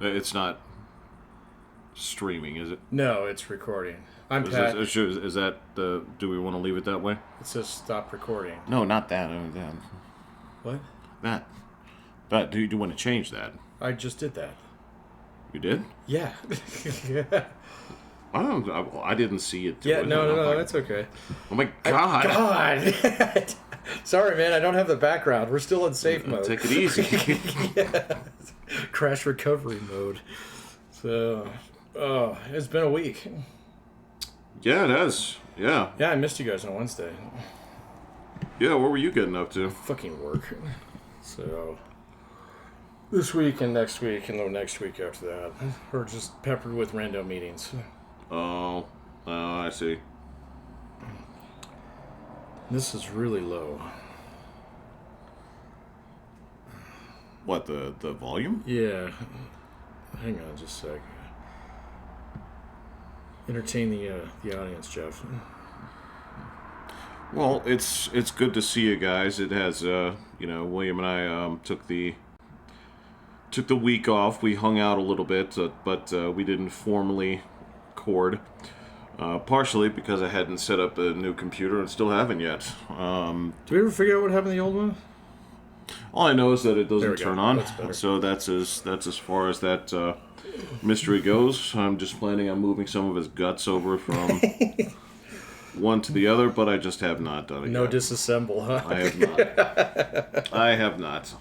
It's not streaming, is it? No, it's recording. I'm Is Pat. that the... Do we want to leave it that way? It says stop recording. No, not that. That. What? That. But do you want to change that? I just did that. You did? Yeah. I didn't see it. Yeah, no, that's okay. Oh my God. God. Sorry, man, I don't have the background. We're still in safe mode. Take it easy. Yeah. Crash recovery mode. So, it's been a week. Yeah, it has. Yeah. Yeah, I missed you guys on Wednesday. Yeah, what were you getting up to? Fucking work. So, this week and next week and the next week after that. We're just peppered with random meetings. Oh, I see. This is really low. What, the volume? Yeah. Hang on just a sec. Entertain the audience, Jeff. Well, it's good to see you guys. It has, William and I took the week off. We hung out a little bit, but we didn't formally record. Partially because I hadn't set up a new computer and still haven't yet. Did we ever figure out what happened to the old one? All I know is that it doesn't turn on. That's so that's as far as that mystery goes. I'm just planning on moving some of his guts over from one to the other, but I just have not done it No yet. disassemble, huh? I have not. I have not.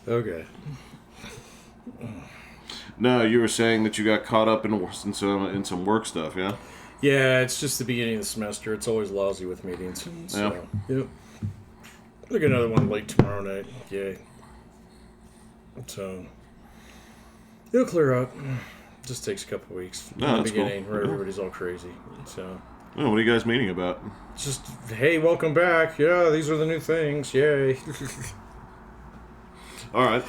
Okay. No, you were saying that you got caught up in some work stuff, yeah? Yeah, it's just the beginning of the semester. It's always lousy with meetings. So, yep. Look, another one late tomorrow night. Yay. So, it'll clear up. Just takes a couple weeks. No, in the that's beginning, cool. where everybody's all crazy. So, Oh, what are you guys meeting about? just, hey, welcome back. Yeah, these are the new things. Yay. All right.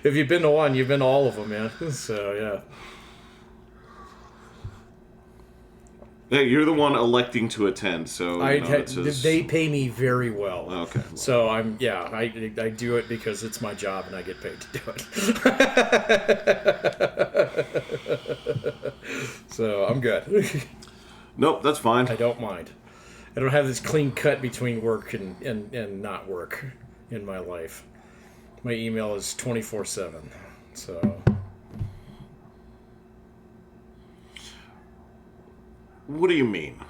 If you've been to one, you've been to all of them, man. So, yeah. Hey, you're the one electing to attend, so They pay me very well. Okay. So I do it because it's my job and I get paid to do it. So I'm good. Nope, that's fine. I don't mind. I don't have this clean cut between work and not work in my life. My email is 24/7. So. What do you mean?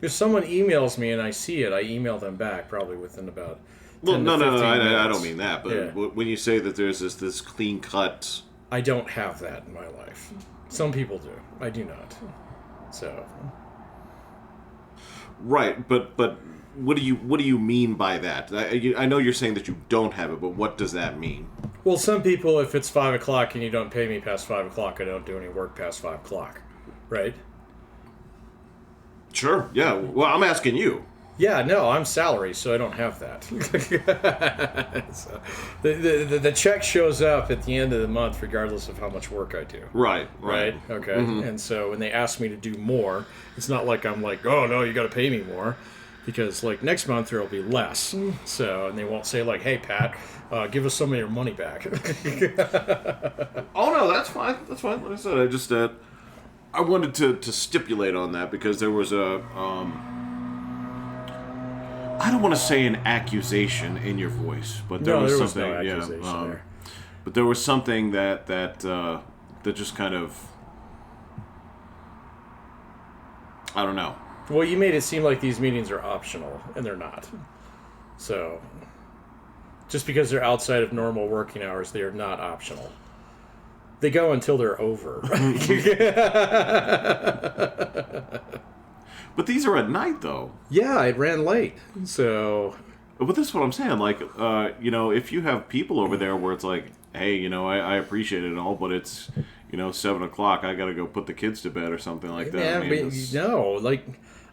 If someone emails me and I see it, I email them back probably within about 10 No, to 15 minutes. I don't mean that. But Yeah. when you say that there's this clean cut, I don't have that in my life. Some people do. I do not. So. right? But what do you mean by that? I know you're saying that you don't have it, but what does that mean? Well, some people, if it's 5 o'clock and you don't pay me past 5 o'clock, I don't do any work past 5 o'clock, right? Sure. Yeah. Well, I'm asking you. Yeah, no, I'm salary, so I don't have that. So, the check shows up at the end of the month regardless of how much work I do. Right. Right? Okay. Mm-hmm. And so when they ask me to do more, it's not like I'm like, oh, no, you got to pay me more. Because, like, next month there will be less. So, and they won't say, like, hey, Pat, give us some of your money back. Oh, no, that's fine. That's fine. Like I said, I just... I wanted to stipulate on that because there was a, I don't want to say an accusation in your voice, but there was something, no accusation there. But there was something that just kind of, I don't know. Well, you made it seem like these meetings are optional, and they're not. So, just because they're outside of normal working hours, they are not optional. They go until they're over. But these are at night, though. Yeah, it ran late. So. But this is what I'm saying. Like, if you have people over there where it's like, hey, I appreciate it and all, but it's, 7 o'clock, I got to go put the kids to bed or something like that. Yeah,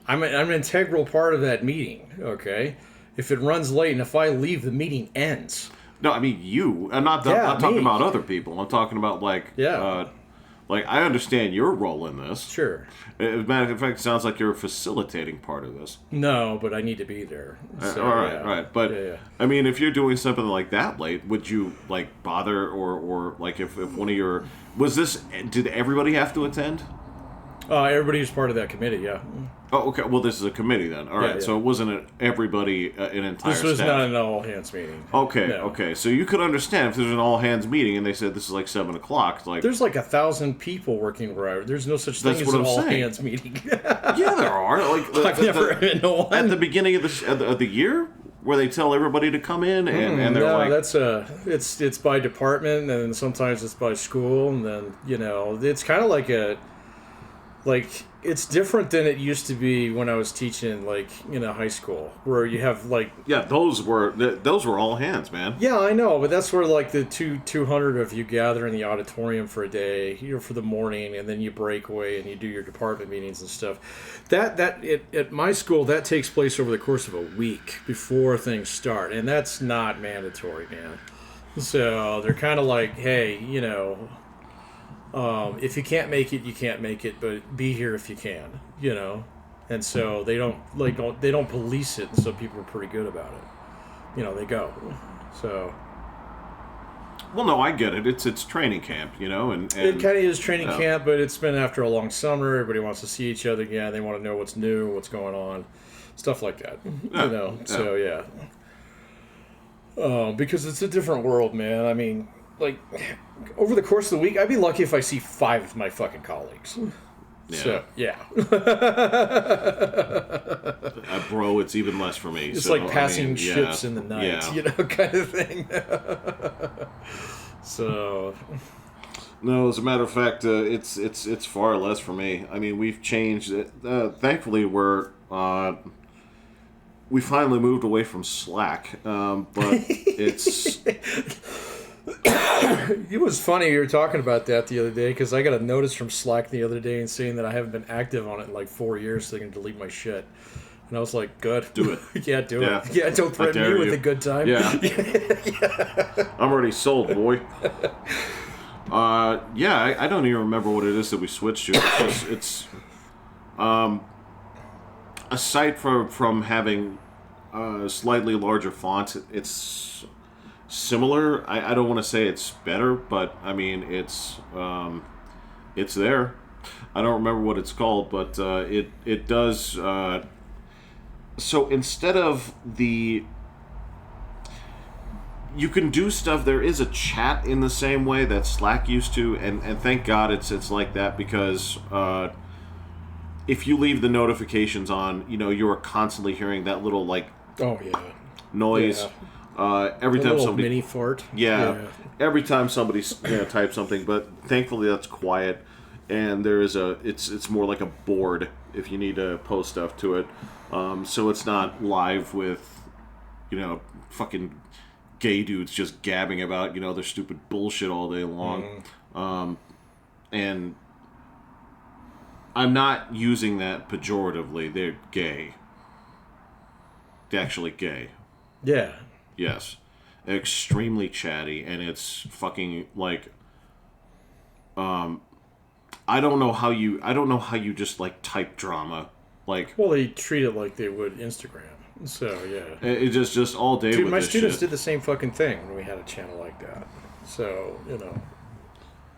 I'm an integral part of that meeting, okay? If it runs late and if I leave, the meeting ends. No, I mean you. I'm not talking about other people. I'm talking about Like, I understand your role in this. Sure. As a matter of fact, it sounds like you're a facilitating part of this. No, but I need to be there. So, all right, right. But, yeah. I mean, if you're doing something like that late, would you, like, bother or like, if one of your... Did everybody have to attend? Everybody who's part of that committee, yeah. Oh, okay. Well, this is a committee then. All right. Yeah. So it wasn't everybody, an entire This was staff. not an all-hands meeting. Okay, No. okay. So you could understand if there's an all-hands meeting and they said this is like 7 o'clock. Like, There's like 1,000 people working where there's no such thing That's as what an I'm saying. all-hands meeting. yeah, there are. Like, I've never been to one. at the beginning of the year, where they tell everybody to come in and they're No, like, that's it's by department, and then sometimes it's by school, and then it's kind of like it's different than it used to be when I was teaching high school, where you have yeah, those were all hands, man. yeah, I know, but that's where the 200 of you gather in the auditorium for a day, for the morning, and then you break away and you do your department meetings and stuff. At my school, that takes place over the course of a week before things start, and that's not mandatory, man. So they're kind of like, hey, if you can't make it, you can't make it, but be here if you can, And so they don't police it, and so people are pretty good about it. They go. So. Well, no, I get it. It's training camp, and it kind of is training camp, but it's been after a long summer. Everybody wants to see each other again. They want to know what's new, what's going on, stuff like that. So yeah. Because it's a different world, man. I mean, over the course of the week, I'd be lucky if I see 5 of my fucking colleagues. Yeah. So, yeah. Bro, it's even less for me. It's like passing ships in the night, kind of thing. So... No, as a matter of fact, it's far less for me. I mean, we've changed it. Thankfully, we finally moved away from Slack, but it's... It was funny you were talking about that the other day, because I got a notice from Slack the other day and saying that I haven't been active on it in 4 years, so they can delete my shit. And I was like, good. Do it. Yeah, do it. Yeah, don't threaten me with a good time. Yeah. I'm already sold, boy. I don't even remember what it is that we switched to. It's aside from having slightly larger fonts, it's similar. I don't want to say it's better, but I mean it's there. I don't remember what it's called, but it does. So instead of you can do stuff. There is a chat in the same way that Slack used to, and thank God it's like that, because if you leave the notifications on, you are constantly hearing that little noise. Yeah. Every time somebody mini fart. Yeah. Every time somebody types something, but thankfully that's quiet, and there is it's more like a board if you need to post stuff to it. So it's not live with fucking gay dudes just gabbing about their stupid bullshit all day long. And I'm not using that pejoratively. They're gay. They're actually gay. Yeah. Yes. Extremely chatty, and it's fucking I don't know how you just type drama. Well, they treat it like they would Instagram. So, yeah. It's just all day Dude, with my this students shit. did the same fucking thing when we had a channel like that. So,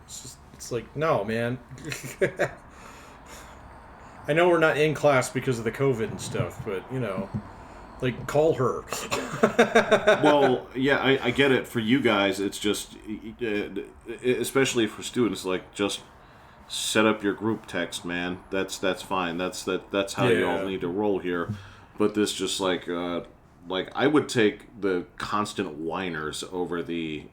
it's like, no, man. I know we're not in class because of the COVID and stuff, but, call her. Well, yeah, I get it. For you guys, it's just, especially for students, just set up your group text, man. That's fine. That's how you all need to roll here. But this just I would take the constant whiners over the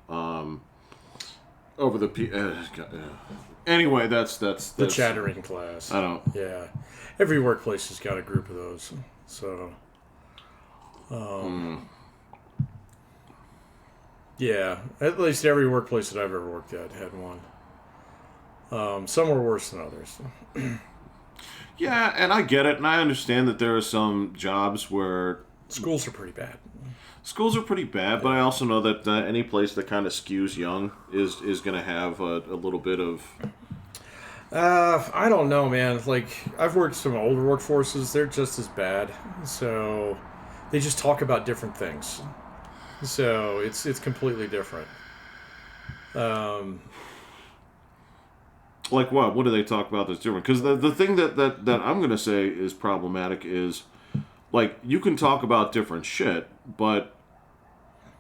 anyway, that's the chattering class. I don't. Yeah, every workplace has got a group of those. So, yeah, at least every workplace that I've ever worked at had one. Some were worse than others. Yeah, and I get it, and I understand that there are some jobs where schools are pretty bad. Schools are pretty bad, but I also know that any place that kind of skews young is going to have a little bit of I don't know, man. Like, I've worked some older workforces. They're just as bad. So, they just talk about different things. So, it's completely different. Like what? What do they talk about that's different? Because the thing that I'm going to say is problematic is, like, you can talk about different shit, but,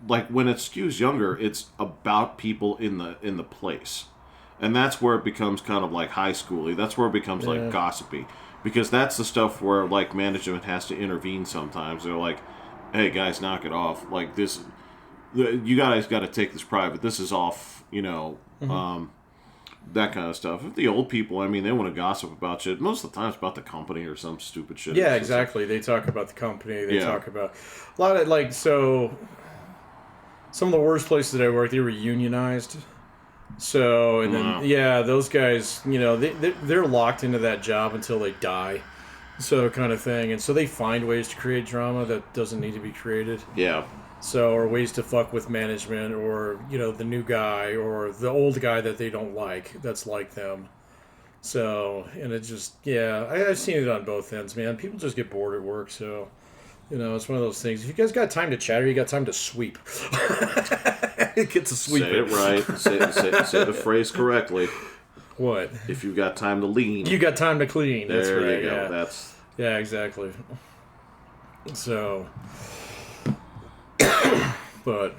like, when it skews younger, it's about people in the place. And that's where it becomes kind of like high schooly. That's where it becomes like gossipy. Because that's the stuff where, like, management has to intervene sometimes. They're like, hey, guys, knock it off. Like, this, you guys got to take this private. This is off, that kind of stuff. If the old people, I mean, they want to gossip about shit. Most of the time it's about the company or some stupid shit. Yeah, exactly. They talk about the company. They talk about a lot of, like, so some of the worst places that I worked, they were unionized. So, and then, those guys, they're locked into that job until they die. So, kind of thing. And so they find ways to create drama that doesn't need to be created. Yeah. So, or ways to fuck with management or, the new guy or the old guy that they don't like that's like them. So, and it just, I've seen it on both ends, man. People just get bored at work, so, it's one of those things. If you guys got time to chatter, you got time to sweep. Get to sweep. Say it right. Say the phrase correctly. What? If you've got time to lean. You got time to clean. That's right. There you go. Yeah. That's... Yeah, exactly. So... But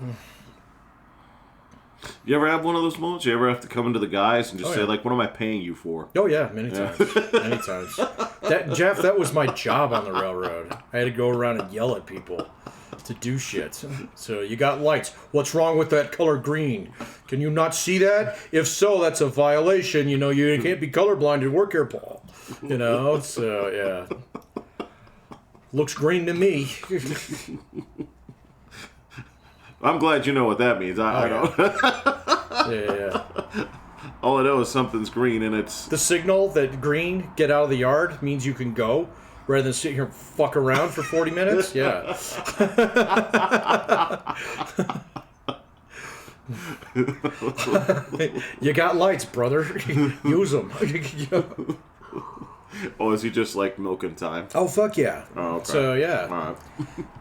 you ever have one of those moments? You ever have to come into the guys and just say, like, what am I paying you for? Oh yeah, many times. Many times. Jeff, that was my job on the railroad. I had to go around and yell at people to do shit. So you got lights. What's wrong with that color green? Can you not see that? If so, that's a violation. You can't be colorblind and work here, Paul. So yeah. Looks green to me. I'm glad you know what that means. I don't. Yeah. All I know is something's green and it's... The signal that green, get out of the yard, means you can go, rather than sit here and fuck around for 40 minutes? Yeah. You got lights, brother. Use them. Oh, is he just like milking time? Oh, fuck yeah. Oh, okay. So, yeah. All right.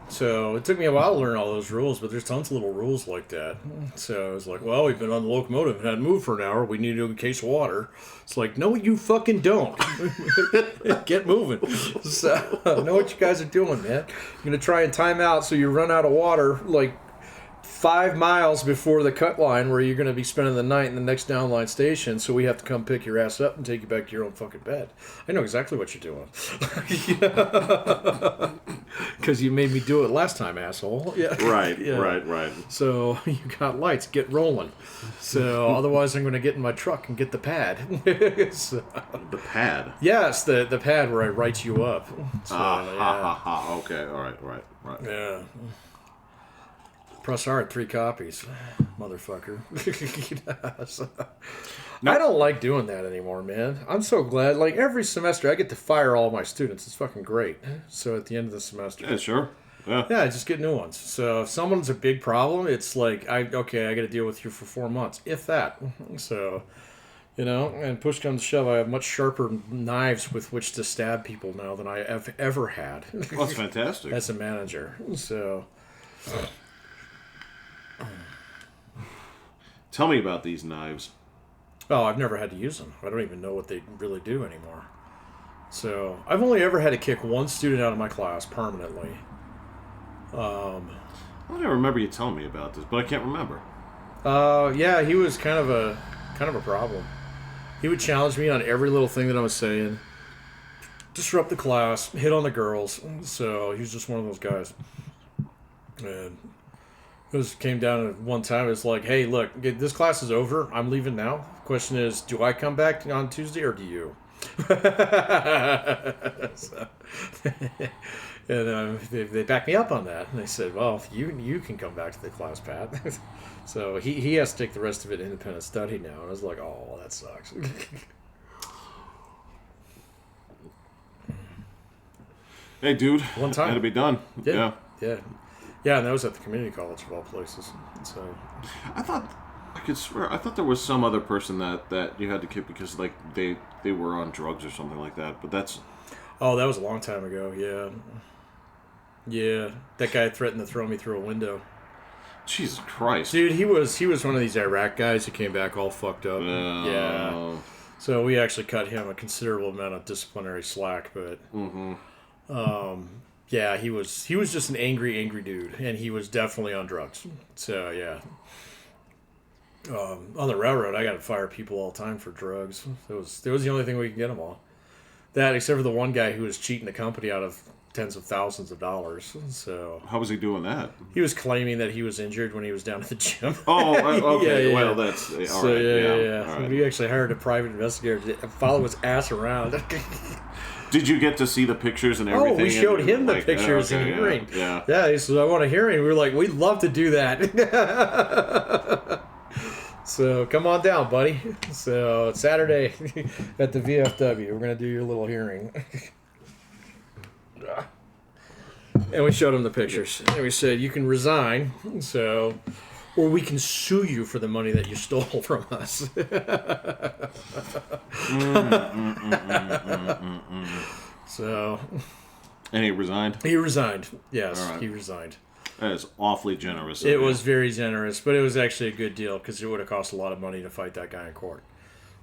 So, it took me a while to learn all those rules, but there's tons of little rules like that. So, I was like, well, we've been on the locomotive and hadn't moved for an hour. We need a case of water. It's like, no, you fucking don't. Get moving. So, I know what you guys are doing, man. You're going to try and time out so you run out of water, like, 5 miles before the cut line where you're going to be spending the night in the next downline station, so we have to come pick your ass up and take you back to your own fucking bed. I know exactly what you're doing. Because you made me do it last time, asshole. Yeah. Right, yeah. right. So, you got lights, get rolling. So, otherwise I'm going to get in my truck and get the pad. So, the pad? Yes, the pad where I write you up. So, Okay, all right. Yeah. Press hard, 3 copies, motherfucker. So, I don't like doing that anymore, man. I'm so glad. Like, every semester, I get to fire all my students. It's fucking great. So, at the end of the semester. Yeah, sure. Yeah, I just get new ones. So, if someone's a big problem, it's like, I got to deal with you for 4 months, if that. So, and push comes to shove, I have much sharper knives with which to stab people now than I have ever had. Well, that's fantastic. As a manager. So... Tell me about these knives. Oh, I've never had to use them. I don't even know what they really do anymore. So, I've only ever had to kick one student out of my class permanently. I don't remember you telling me about this, but I can't remember. Yeah, he was kind of a problem. He would challenge me on every little thing that I was saying, disrupt the class, hit on the girls. So, he was just one of those guys. And it came down at one time. It's like, hey, look, this class is over. I'm leaving now. Question is, do I come back on Tuesday or do you? So, and they backed me up on that. And they said, well, you can come back to the class, Pat. So he has to take the rest of it independent study now. And I was like, oh, that sucks. Hey, dude. One time. Had to be done. Yeah. Yeah, and that was at the community college of all places. So I thought I could swear I thought there was some other person that you had to kick because like they were on drugs or something like that. But that's Oh, that was a long time ago. Yeah, yeah. That guy threatened to throw me through a window. Jesus Christ, Dude, he was one of these Iraq guys who came back all fucked up. Yeah. So we actually cut him a considerable amount of disciplinary slack, but yeah, he was just an angry dude, and he was definitely on drugs. So yeah. On the railroad, I got to fire people all the time for drugs. It was the only thing we could get them all. That, except for the one guy who was cheating the company out of tens of thousands of dollars. So how was he doing that? he was claiming that he was injured when he was down at the gym. Oh, okay. Yeah. Well, that's all So, right. yeah. All right. We actually hired a private investigator to follow his ass around. Did you get to see the pictures and everything? Oh, we showed him the like, pictures okay, and hearing. Yeah. Yeah, he said, I want a hearing. We were like, we'd love to do that. So come on down, buddy. So it's Saturday at the VFW. We're going to do your little hearing. And we showed him the pictures. And we said, you can resign, so, or we can sue you for the money that you stole from us. So. And he resigned? He resigned. Yes, All right. He resigned. That is awfully generous. It was very generous, but it was actually a good deal because it would have cost a lot of money to fight that guy in court.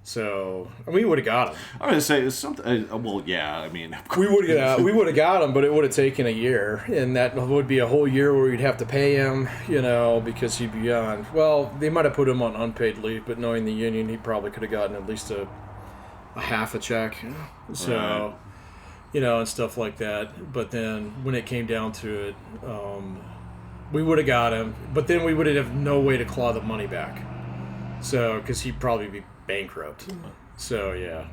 So we would have got him. I'm going to say it's something. Well, yeah. I mean, We would have got him, but it would have taken a year, and that would be a whole year where you'd have to pay him, because he'd be on. Well, they might have put him on unpaid leave, but knowing the union, he probably could have gotten at least a half a check. So. Right. And stuff like that. But then when it came down to it, we would have got him, but then we would have no way to claw the money back. So, because he'd probably be bankrupt. So, yeah.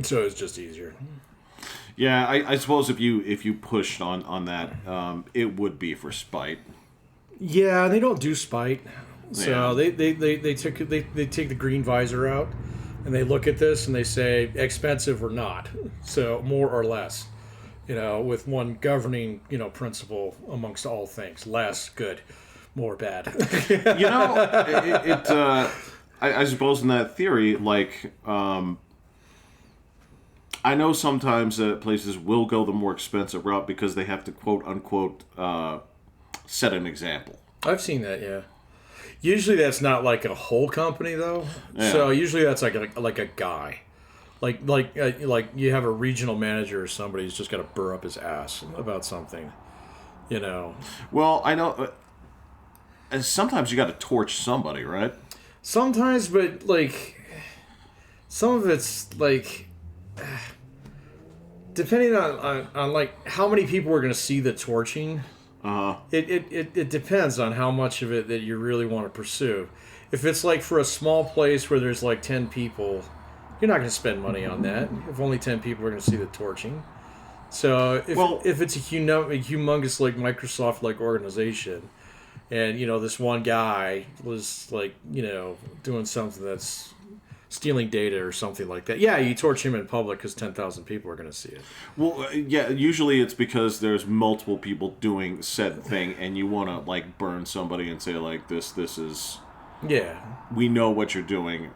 So it's just easier. Yeah, I suppose if you pushed on that, it would be for spite. Yeah, they don't do spite. So Yeah. they take the green visor out, and they look at this and they say expensive or not. So more or less. With one governing, principle amongst all things. Less, good. More, bad. I suppose in that theory, like, I know sometimes that places will go the more expensive route because they have to, quote, unquote, set an example. I've seen that, yeah. Usually that's not like a whole company, though. Yeah. So usually that's like a guy. Like you have a regional manager or somebody who's just got to burr up his ass about something, Well, I know. Sometimes you got to torch somebody, right? Sometimes, but some of it's depending on like how many people are going to see the torching. It depends on how much of it that you really want to pursue. If it's like for a small place where there's like 10 people, you're not going to spend money on that. If only 10 people are going to see the torching. So if it's a humongous like Microsoft like organization, and this one guy was like doing something that's stealing data or something like that, yeah, you torch him in public because 10,000 people are going to see it. Well, yeah, usually it's because there's multiple people doing said thing, and you want to like burn somebody and say like this is we know what you're doing.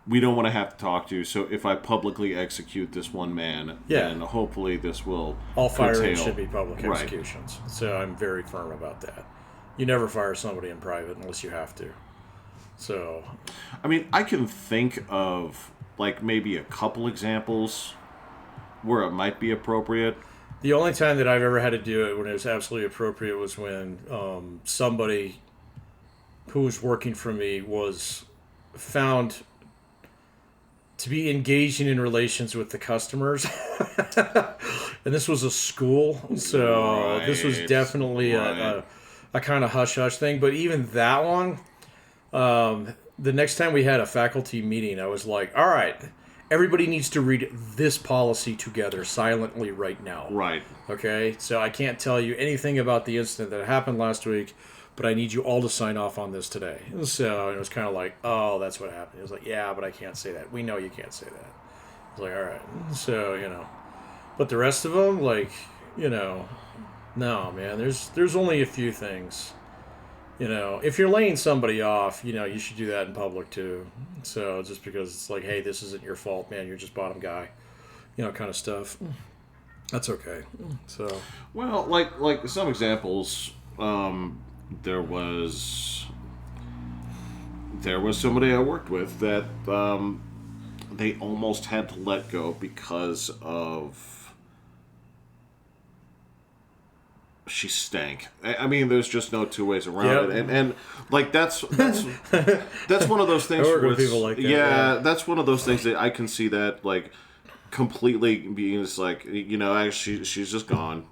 We don't want to have to talk to you, so if I publicly execute this one man, then hopefully this will all firing curtail. should be public executions. So I'm very firm about that. You never fire somebody in private unless you have to. So, I mean, I can think of like maybe a couple examples where it might be appropriate. The only time that I've ever had to do it when it was absolutely appropriate was when somebody who was working for me was found to be engaging in relations with the customers. And this was a school, so this was definitely a kind of hush-hush thing. But even that one, the next time we had a faculty meeting, I was like, all right, everybody needs to read this policy together silently right now. Right. Okay? So I can't tell you anything about the incident that happened last week, but I need you all to sign off on this today. So it was kind of like, oh, that's what happened. It was like, yeah, but I can't say that. We know you can't say that. I was like, all right. So, But the rest of them, no, man, there's only a few things. if you're laying somebody off, you should do that in public too. So just because it's like, hey, this isn't your fault, man. You're just bottom guy, kind of stuff. That's okay. So well, like some examples, there was somebody I worked with that they almost had to let go because of she stank. I mean, there's just no two ways around it, and like that's one of those things. I work with people like that. Yeah, that's one of those things that I can see that like completely being just like she's just gone.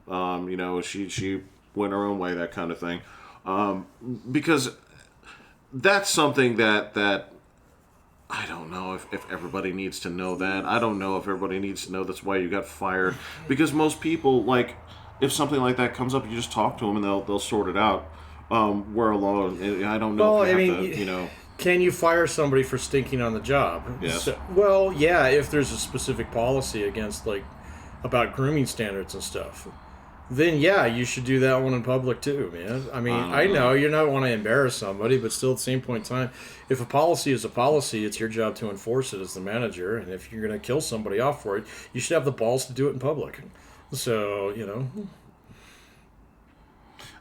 She went her own way, that kind of thing, because that's something that. I don't know if everybody needs to know that. I don't know if everybody needs to know that's why you got fired. Because most people, like, if something like that comes up, you just talk to them and they'll sort it out. We're alone. I don't know if you have to. Can you fire somebody for stinking on the job? Yes. Well, yeah, if there's a specific policy against, about grooming standards and stuff. Then, yeah, you should do that one in public, too, man. I mean, I know you don't want to embarrass somebody, but still at the same point in time, if a policy is a policy, it's your job to enforce it as the manager. And if you're going to kill somebody off for it, you should have the balls to do it in public. So,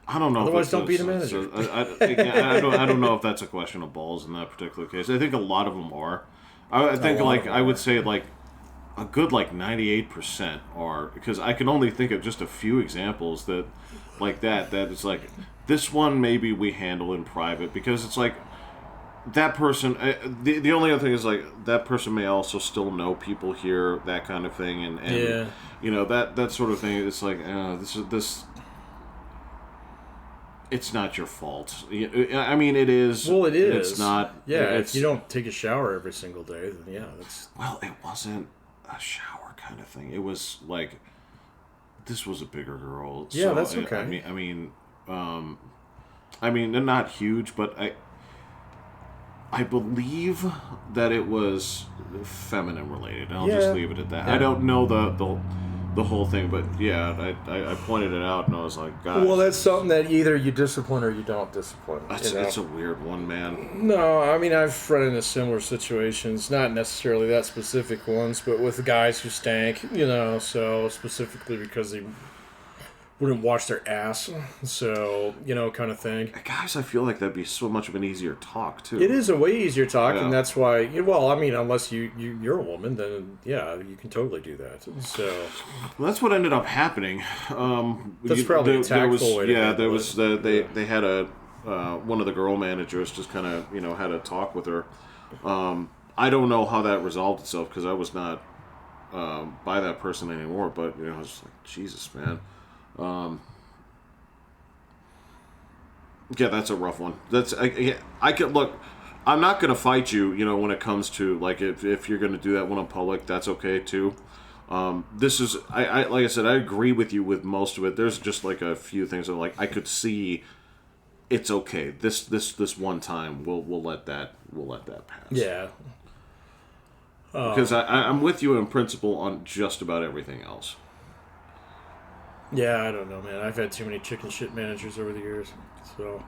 I don't know. Otherwise, don't be the manager. I don't know if that's a question of balls in that particular case. I think a lot of them are. I think, I would say, a good 98% are, because I can only think of just a few examples that it's like this one maybe we handle in private, because it's like that person the only other thing is that person may also still know people here, that kind of thing, and that sort of thing. It's like this it's not your fault. I mean, it is. Well, it is. It's not. Yeah, if you don't take a shower every single day, then yeah, that's. Well, it wasn't a shower kind of thing. It was like, this was a bigger girl. Yeah, so that's okay. I mean, they're not huge, but I believe that it was feminine related. I'll just leave it at that. Yeah. I don't know the whole thing, but yeah, I pointed it out and I was like, God. Well, that's something that either you discipline or you don't discipline. It's a weird one, man. No, I mean, I've run into similar situations, not necessarily that specific ones, but with guys who stank, so specifically because they wouldn't wash their ass, so, kind of thing. Guys, I feel like that'd be so much of an easier talk, too. It is a way easier talk, and that's why, unless you're a woman, then, yeah, you can totally do that. So, well, that's what ended up happening. That's probably a tactful way to handle it. They had one of the girl managers just kind of, had a talk with her. I don't know how that resolved itself, because I was not by that person anymore, but, I was just like, Jesus, man. Yeah, that's a rough one. I could look. I'm not gonna fight you. When it comes to if you're gonna do that one in public, that's okay too. This is I like I said, I agree with you with most of it. There's just a few things that I could see. It's okay. This one time we'll let that pass. Yeah. Because I'm with you in principle on just about everything else. Yeah, I don't know, man. I've had too many chicken shit managers over the years. So,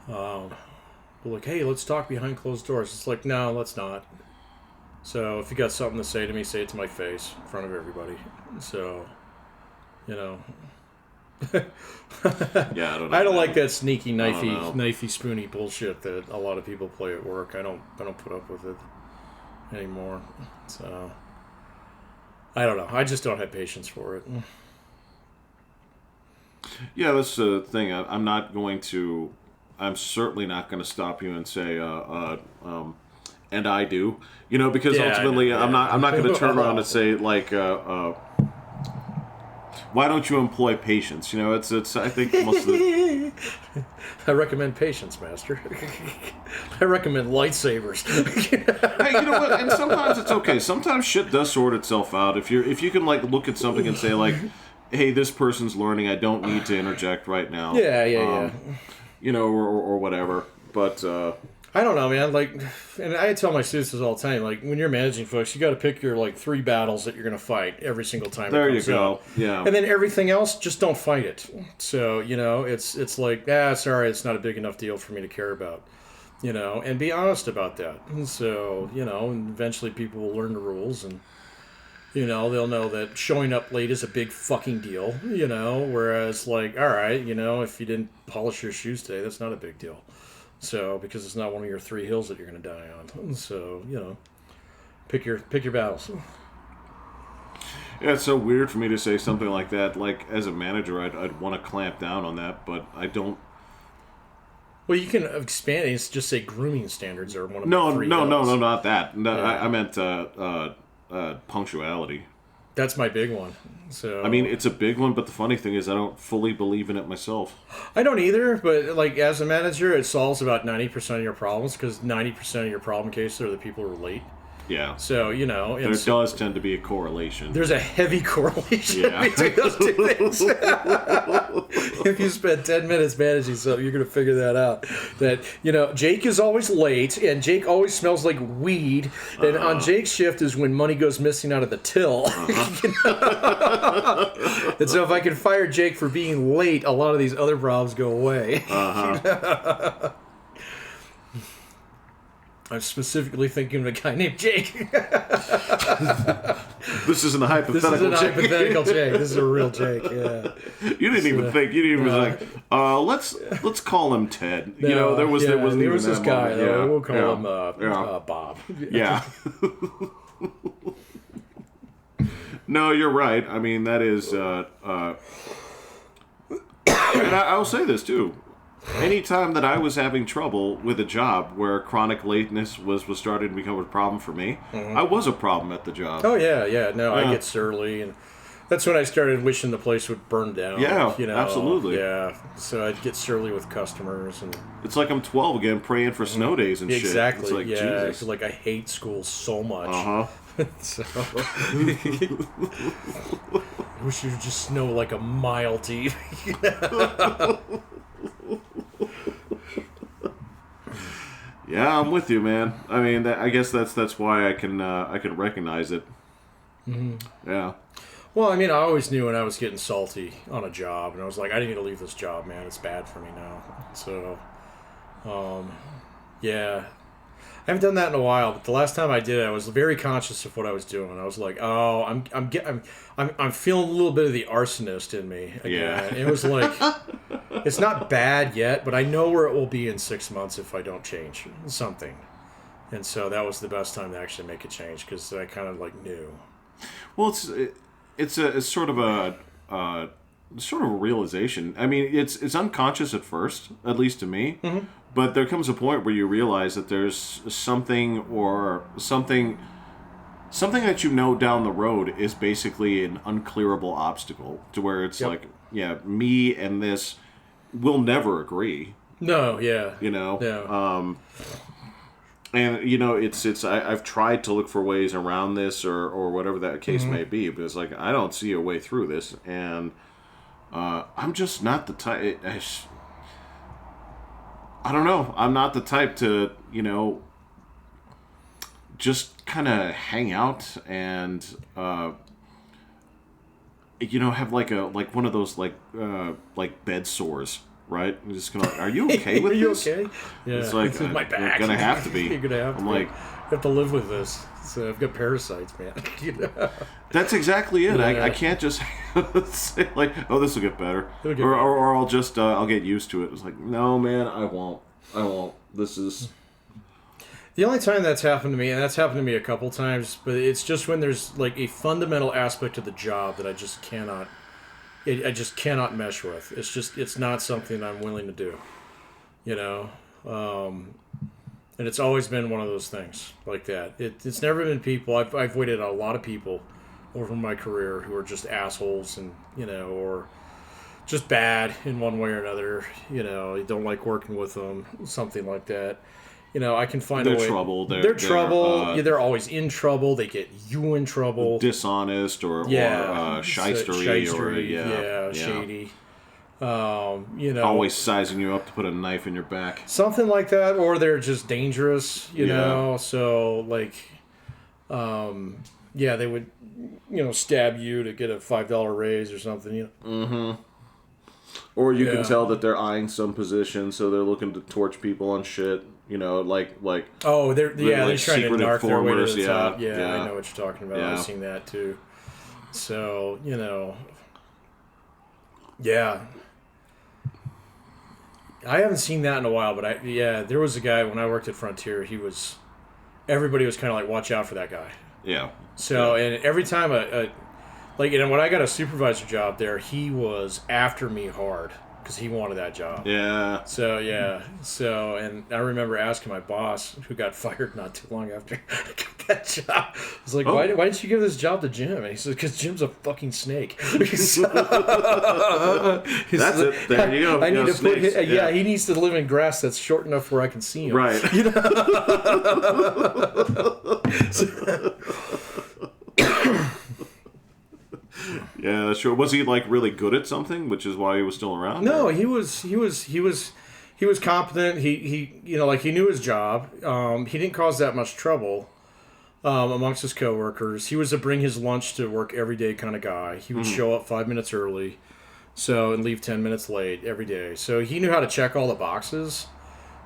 but hey, let's talk behind closed doors. It's like, no, let's not. So, if you got something to say to me, say it to my face in front of everybody. So, Yeah, I don't know. I don't like that sneaky, knifey, spoony bullshit that a lot of people play at work. I don't put up with it anymore. So, I don't know. I just don't have patience for it. Yeah, that's the thing. I'm certainly not going to stop you and say, and I do, because ultimately I'm not going to turn around and say why don't you employ patience? It's I think most of the. I recommend patience, master. I recommend lightsabers. Hey, you know what? And sometimes it's okay. Sometimes shit does sort itself out. If you can look at something and say hey, this person's learning. I don't need to interject right now. Yeah. Or whatever. But I I don't know, man. Like, and I tell my students this all the time. Like, when you're managing folks, you got to pick your like 3 battles that you're going to fight every single time. There you go. Yeah. And then everything else, just don't fight it. So it's like sorry, it's not a big enough deal for me to care about. And be honest about that. And so and eventually people will learn the rules, and they'll know that showing up late is a big fucking deal. Whereas like, all right, if you didn't polish your shoes today, that's not a big deal. So, because it's not one of your 3 hills that you're going to die on. So, pick your battles. Yeah, it's so weird for me to say something like that. Like, as a manager, I'd want to clamp down on that, but I don't. Well, you can expand it. It's just say grooming standards are one of no, the 3 no, hills. no, not that. No, Yeah. I meant punctuality. That's my big one. So I mean, it's a big one, but the funny thing is I don't fully believe in it myself. I don't either, but like as a manager, it solves about 90% of your problems because 90% of your problem cases are the people who are late. Yeah. So, there does tend to be a correlation. There's a heavy correlation between those 2 things. If you spend 10 minutes managing something, you're going to figure that out. That, Jake is always late, and Jake always smells like weed, and on Jake's shift is when money goes missing out of the till. And so if I can fire Jake for being late, a lot of these other problems go away. I'm specifically thinking of a guy named Jake. This isn't a hypothetical Jake. This isn't a hypothetical Jake. This is a real Jake, yeah. You didn't even think. You didn't even like, let's call him Ted. No, there was this guy, though. We'll call him Bob. Yeah. No, you're right. I mean, that is... and I'll say this, too. Anytime that I was having trouble with a job where chronic lateness was starting to become a problem for me, I was a problem at the job. Oh, yeah. No, I get surly, and that's when I started wishing the place would burn down. Yeah, absolutely. Yeah, so I'd get surly with customers. And it's like I'm 12 again, praying for snow days and shit. Exactly, It's like, yeah. Jesus. Like, I hate school so much. So, I wish you would just snow like a mile deep. Yeah, I'm with you, man. I mean, I guess that's why I can recognize it. Mm-hmm. Yeah. Well, I mean, I always knew when I was getting salty on a job, and I was like, I need to leave this job, man. It's bad for me now. So, yeah. I haven't done that in a while, but the last time I did it, I was very conscious of what I was doing. I was like, oh, I'm feeling a little bit of the arsonist in me again. Yeah. And it was like, it's not bad yet, but I know where it will be in 6 months if I don't change something. And so that was the best time to actually make a change because I kind of like knew. Well, it's sort of a realization. I mean, it's unconscious at first, at least to me. Mm-hmm. But there comes a point where you realize that there's something that you know down the road is basically an unclearable obstacle to where it's like, yeah, me and this will never agree. No, yeah. No. And it's I've tried to look for ways around this or whatever that case may be, but it's like I don't see a way through this, and I'm just not the type. I don't know. I'm not the type to just kind of hang out and have like one of those like bed sores. Right? I'm just gonna. Are you okay with this? Are you okay? Yeah. It's like it's my back. You're gonna have to be. You're gonna have to. I'm like, I have to live with this. So I've got parasites, man. That's exactly it. Yeah. I can't just say like, oh, this will get better, better. or I'll just I'll get used to it. It's like, no, man, I won't. This is. The only time that's happened to me, and that's happened to me a couple times, but it's just when there's like a fundamental aspect of the job that I just cannot. I just cannot mesh with. It's not something I'm willing to do, and it's always been one of those things like that. It's never been people. I've waited a lot of people over my career who are just assholes and or just bad in one way or another. You don't like working with them, something like that. I can find a way. They're trouble. They're always in trouble. They get you in trouble. Dishonest or shystery or shady. Always sizing you up to put a knife in your back. Something like that, or they're just dangerous, you know. So like, they would, stab you to get a $5 raise or something. Mm-hmm. Or you can tell that they're eyeing some position, so they're looking to torch people on shit. Like oh, they're trying to narc their way to the top. Yeah, I know what you're talking about. I've seen that too. So yeah. I haven't seen that in a while, but there was a guy when I worked at Frontier. Everybody was kind of like, watch out for that guy. Yeah. So and every time when I got a supervisor job there, he was after me hard because he wanted that job. Yeah. So and I remember asking my boss, who got fired not too long after I got that job. I was like, why didn't you give this job to Jim? And he said, because Jim's a fucking snake. That's it. There you go. I need to put he needs to live in grass that's short enough where I can see him. Right. Yeah, sure. Was he like really good at something, which is why he was still around? No, he was competent. He he knew his job. He didn't cause that much trouble amongst his coworkers. He was a bring his lunch to work every day kind of guy. He would show up 5 minutes early, and leave 10 minutes late every day. So he knew how to check all the boxes.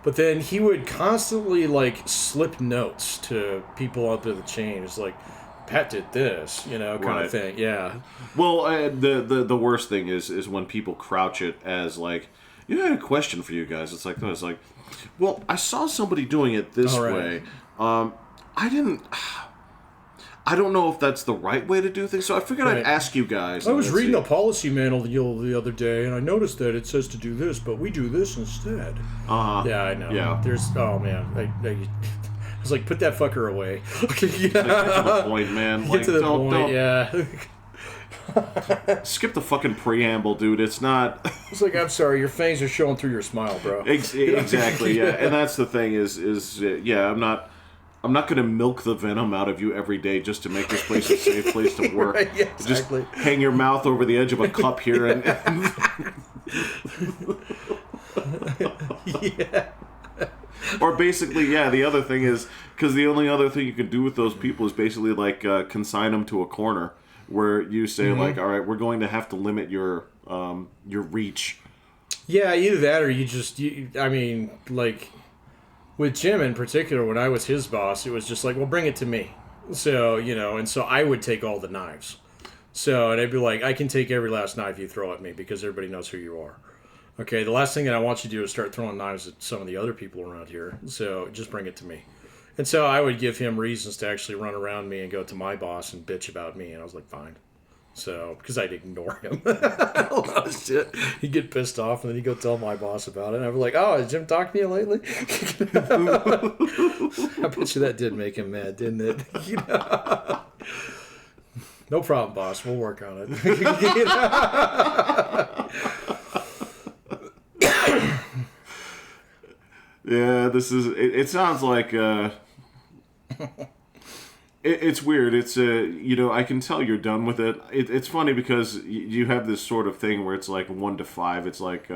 But then he would constantly slip notes to people up the chain. It's like, Pat did this, kind of thing. Yeah. Well, the worst thing is when people crouch it as I had a question for you guys. It's like, well, I saw somebody doing it this way. I don't know if that's the right way to do things, so I figured I'd ask you guys. I was reading a policy manual the other day, and I noticed that it says to do this, but we do this instead. Yeah, I know. Yeah. I was like, put that fucker away. Get to the point, man. Get to the point, yeah. Skip the fucking preamble, dude. It's not... It's like, I'm sorry, your fangs are showing through your smile, bro. Exactly, yeah. And that's the thing I'm not going to milk the venom out of you every day just to make this place a safe place to work. Right, yeah, exactly. Just hang your mouth over the edge of a cup here and... Yeah. Or basically, the other thing is, because the only other thing you can do with those people is basically consign them to a corner where you say all right, we're going to have to limit your reach. Yeah, either that or with Jim in particular, when I was his boss, it was just like, well, bring it to me. So, and so I would take all the knives. So, and I'd be like, I can take every last knife you throw at me because everybody knows who you are. Okay, the last thing that I want you to do is start throwing knives at some of the other people around here. So just bring it to me. And so I would give him reasons to actually run around me and go to my boss and bitch about me. And I was like, fine. So, because I'd ignore him. A lot of shit. He'd get pissed off and then he'd go tell my boss about it. And I'd be like, oh, has Jim talked to you lately? I bet you that did make him mad, didn't it? No problem, boss. We'll work on it. Yeah, this is... It sounds like... It's weird. It's I can tell you're done with it. It's funny because you have this sort of thing where it's like 1 to 5. It's like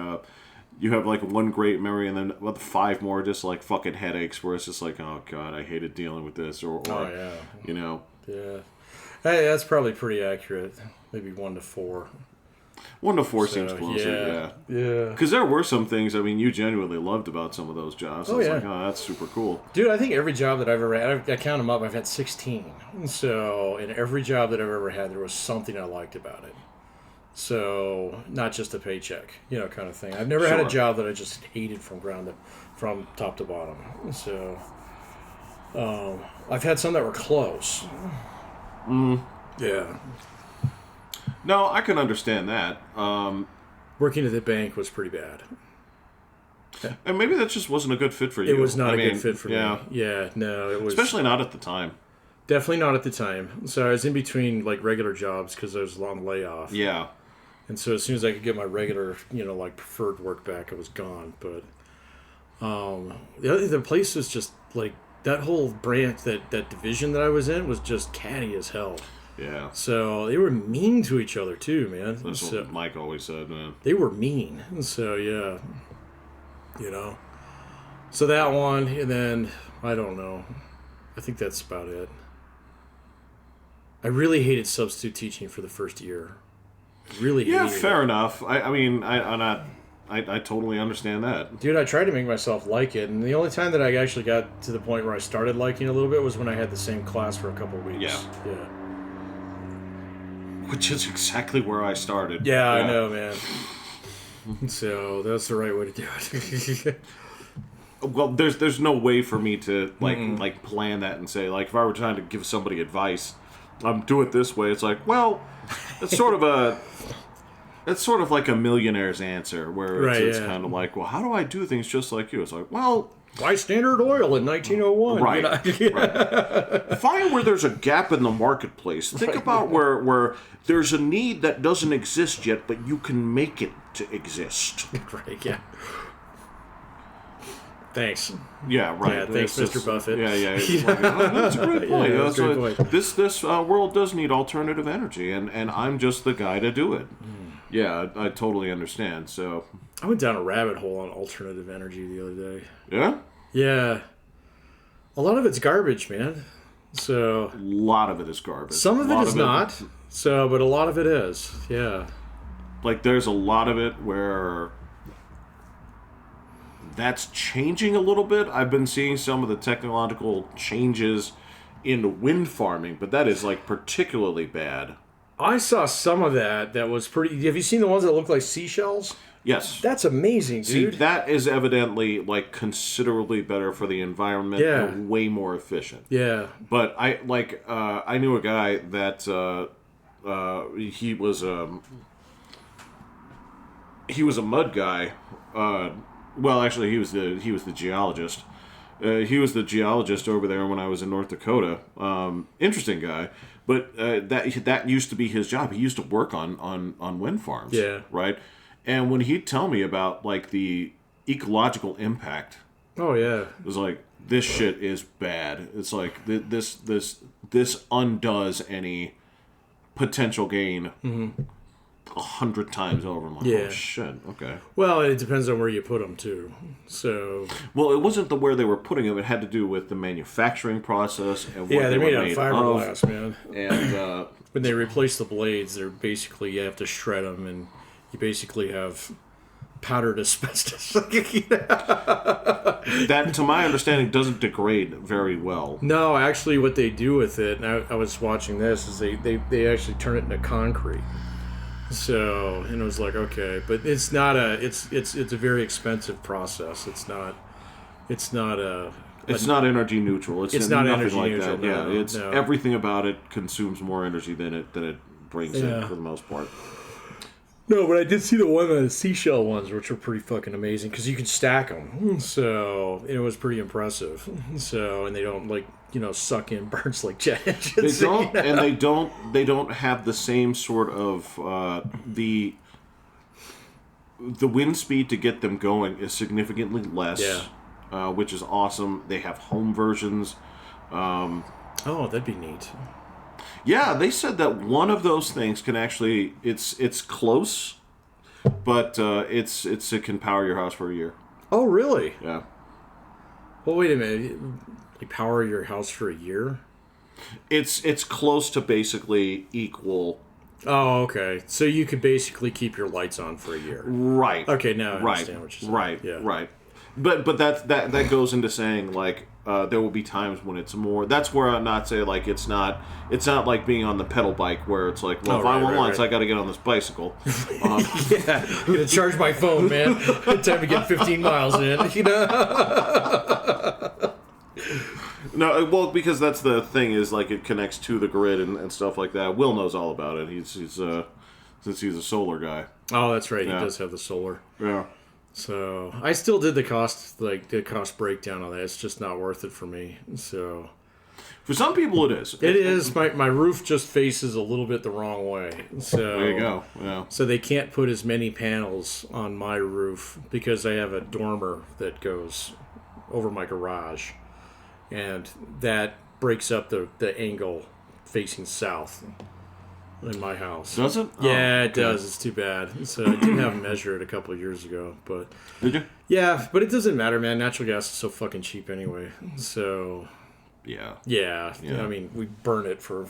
you have one great memory and then 5 more just fucking headaches where it's just like, oh god, I hated dealing with this or yeah. Yeah. Hey, that's probably pretty accurate. Maybe 1 to 4. 1 to 4 seems closer, yeah. Because there were some things, you genuinely loved about some of those jobs. Oh, yeah. That's super cool. Dude, I think every job that I've ever had, I count them up, I've had 16. So, in every job that I've ever had, there was something I liked about it. So, not just a paycheck, kind of thing. I've never had a job that I just hated from top to bottom. So, I've had some that were close. Yeah. No, I can understand that. Working at the bank was pretty bad. And maybe that just wasn't a good fit for you. It was not a good fit for me. Yeah, no, it was... Especially not at the time. Definitely not at the time. So I was in between, regular jobs because I was on layoff. Yeah. And so as soon as I could get my regular, preferred work back, I was gone. But the place was just, that whole branch, that division that I was in was just catty as hell. Yeah. So they were mean to each other too, man. That's what Mike always said, man. They were mean. So yeah, So that one, and then I don't know. I think that's about it. I really hated substitute teaching for the first year. Really hated it. Yeah, fair enough. I totally understand that. Dude, I tried to make myself like it, and the only time that I actually got to the point where I started liking it a little bit was when I had the same class for a couple of weeks. Yeah. Which is exactly where I started. Yeah, I know, man. So that's the right way to do it. Well, there's no way for me to like plan that and say, like, if I were trying to give somebody advice, do it this way. It's like, well, it's sort of like a millionaire's answer, where it's kind of like, well, how do I do things just like you? It's like, well, why Standard Oil in 1901? Right. Right. Find where there's a gap in the marketplace. Think about where there's a need that doesn't exist yet, but you can make it to exist. Right, yeah. Thanks. Yeah, right. Yeah, thanks, Mr. Buffett. Yeah. That's a great point. That's a great point. This world does need alternative energy, and I'm just the guy to do it. Yeah, I totally understand. So I went down a rabbit hole on alternative energy the other day. Yeah? Yeah. A lot of it's garbage, man. So a lot of it is garbage. Some of it is not. So, but a lot of it is. Yeah. Like, there's a lot of it where that's changing a little bit. I've been seeing some of the technological changes in wind farming, but that is, like, particularly bad. I saw some of that was pretty... Have you seen the ones that look like seashells? Yes. That's amazing, dude. See, that is evidently, like, considerably better for the environment and way more efficient. Yeah. But I knew a guy that he was a mud guy. Well, actually, he was the geologist. He was the geologist over there when I was in North Dakota. Interesting guy. But that used to be his job. He used to work on wind farms. Yeah. Right? And when he'd tell me about, like, the ecological impact... Oh, yeah. It was like, this shit is bad. It's like, this undoes any potential gain 100 times over. I'm like, oh, shit, okay. Well, it depends on where you put them, too. So... Well, it wasn't where they were putting them. It had to do with the manufacturing process and what they're made out of fiberglass, man. And when they replace the blades, they're basically, you have to shred them, and you basically have powdered asbestos. That, to my understanding, doesn't degrade very well. No, actually, what they do with it, and I was watching this, is they actually turn it into concrete. So, and it was like, okay, but it's not it's a very expensive process. It's not energy neutral. It's not energy like neutral. That. No, everything about it consumes more energy than it brings in for the most part. No, but I did see the one of the seashell ones, which were pretty fucking amazing because you can stack them. So it was pretty impressive. So, and they don't suck in burns like jet engines. They don't, and they don't have the same sort of the wind speed to get them going is significantly less. Yeah. Which is awesome. They have home versions. Oh, that'd be neat. Yeah, they said that one of those things can actually it's close, but it can power your house for a year. Oh, really? Yeah. Well, wait a minute. Like power your house for a year? It's close to basically equal. Oh, okay. So you could basically keep your lights on for a year. Right. Okay, now I understand what you're saying. Right. Yeah. Right. But that goes into saying, like, there will be times when it's more. That's where I'm not saying, like, it's not like being on the pedal bike where it's like, well, if I want lights, I got to get on this bicycle. Yeah, I'm gonna charge my phone, man. Time to get 15 miles in. No, well, because that's the thing is, like, it connects to the grid and stuff like that. Will knows all about it. He's since he's a solar guy. Oh, that's right. Yeah. He does have the solar. Yeah. So I still did the cost breakdown on that. It's just not worth it for me. So for some people, it is. It is. My roof just faces a little bit the wrong way. So there you go. Yeah. So they can't put as many panels on my roof because I have a dormer that goes over my garage, and that breaks up the angle facing south in my house. Does it? Yeah, it does. It's too bad. So I did have a measure it a couple of years ago, but did you? Yeah, but it doesn't matter, man. Natural gas is so fucking cheap anyway. So yeah. I mean, we burn it for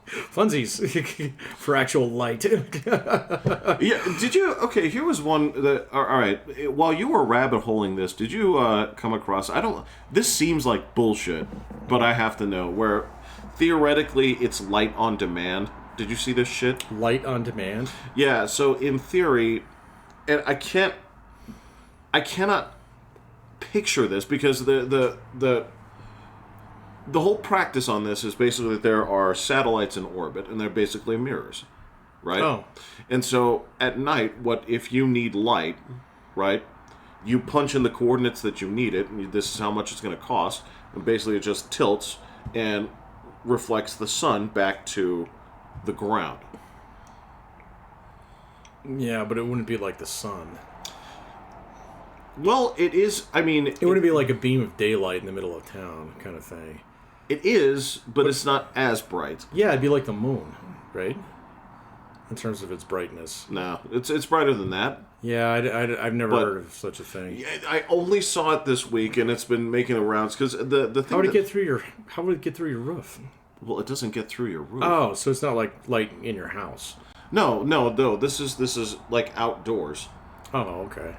funsies for actual light. Yeah. Did you? Okay. Here was one that. All right. While you were rabbit holing this, did you come across? I don't. This seems like bullshit, but I have to know where. Theoretically, it's light on demand. Did you see this shit? Light on demand? Yeah, so in theory, and I cannot picture this because the whole practice on this is basically that there are satellites in orbit and they're basically mirrors, right? Oh. And so at night, if you need light, right? You punch in the coordinates that you need it, and this is how much it's going to cost, and basically it just tilts and reflects the sun back to the ground. Yeah, but it wouldn't be like the sun. Well, it is. I mean, it wouldn't be like a beam of daylight in the middle of town, kind of thing. It is, but it's not as bright. Yeah, it'd be like the moon, right? In terms of its brightness. No, it's brighter than that. Yeah, I've never heard of such a thing. I only saw it this week, and it's been making the rounds because the thing. How would it get through your roof? Well, it doesn't get through your roof. Oh, so it's not like light in your house. No. This is like outdoors. Oh, okay.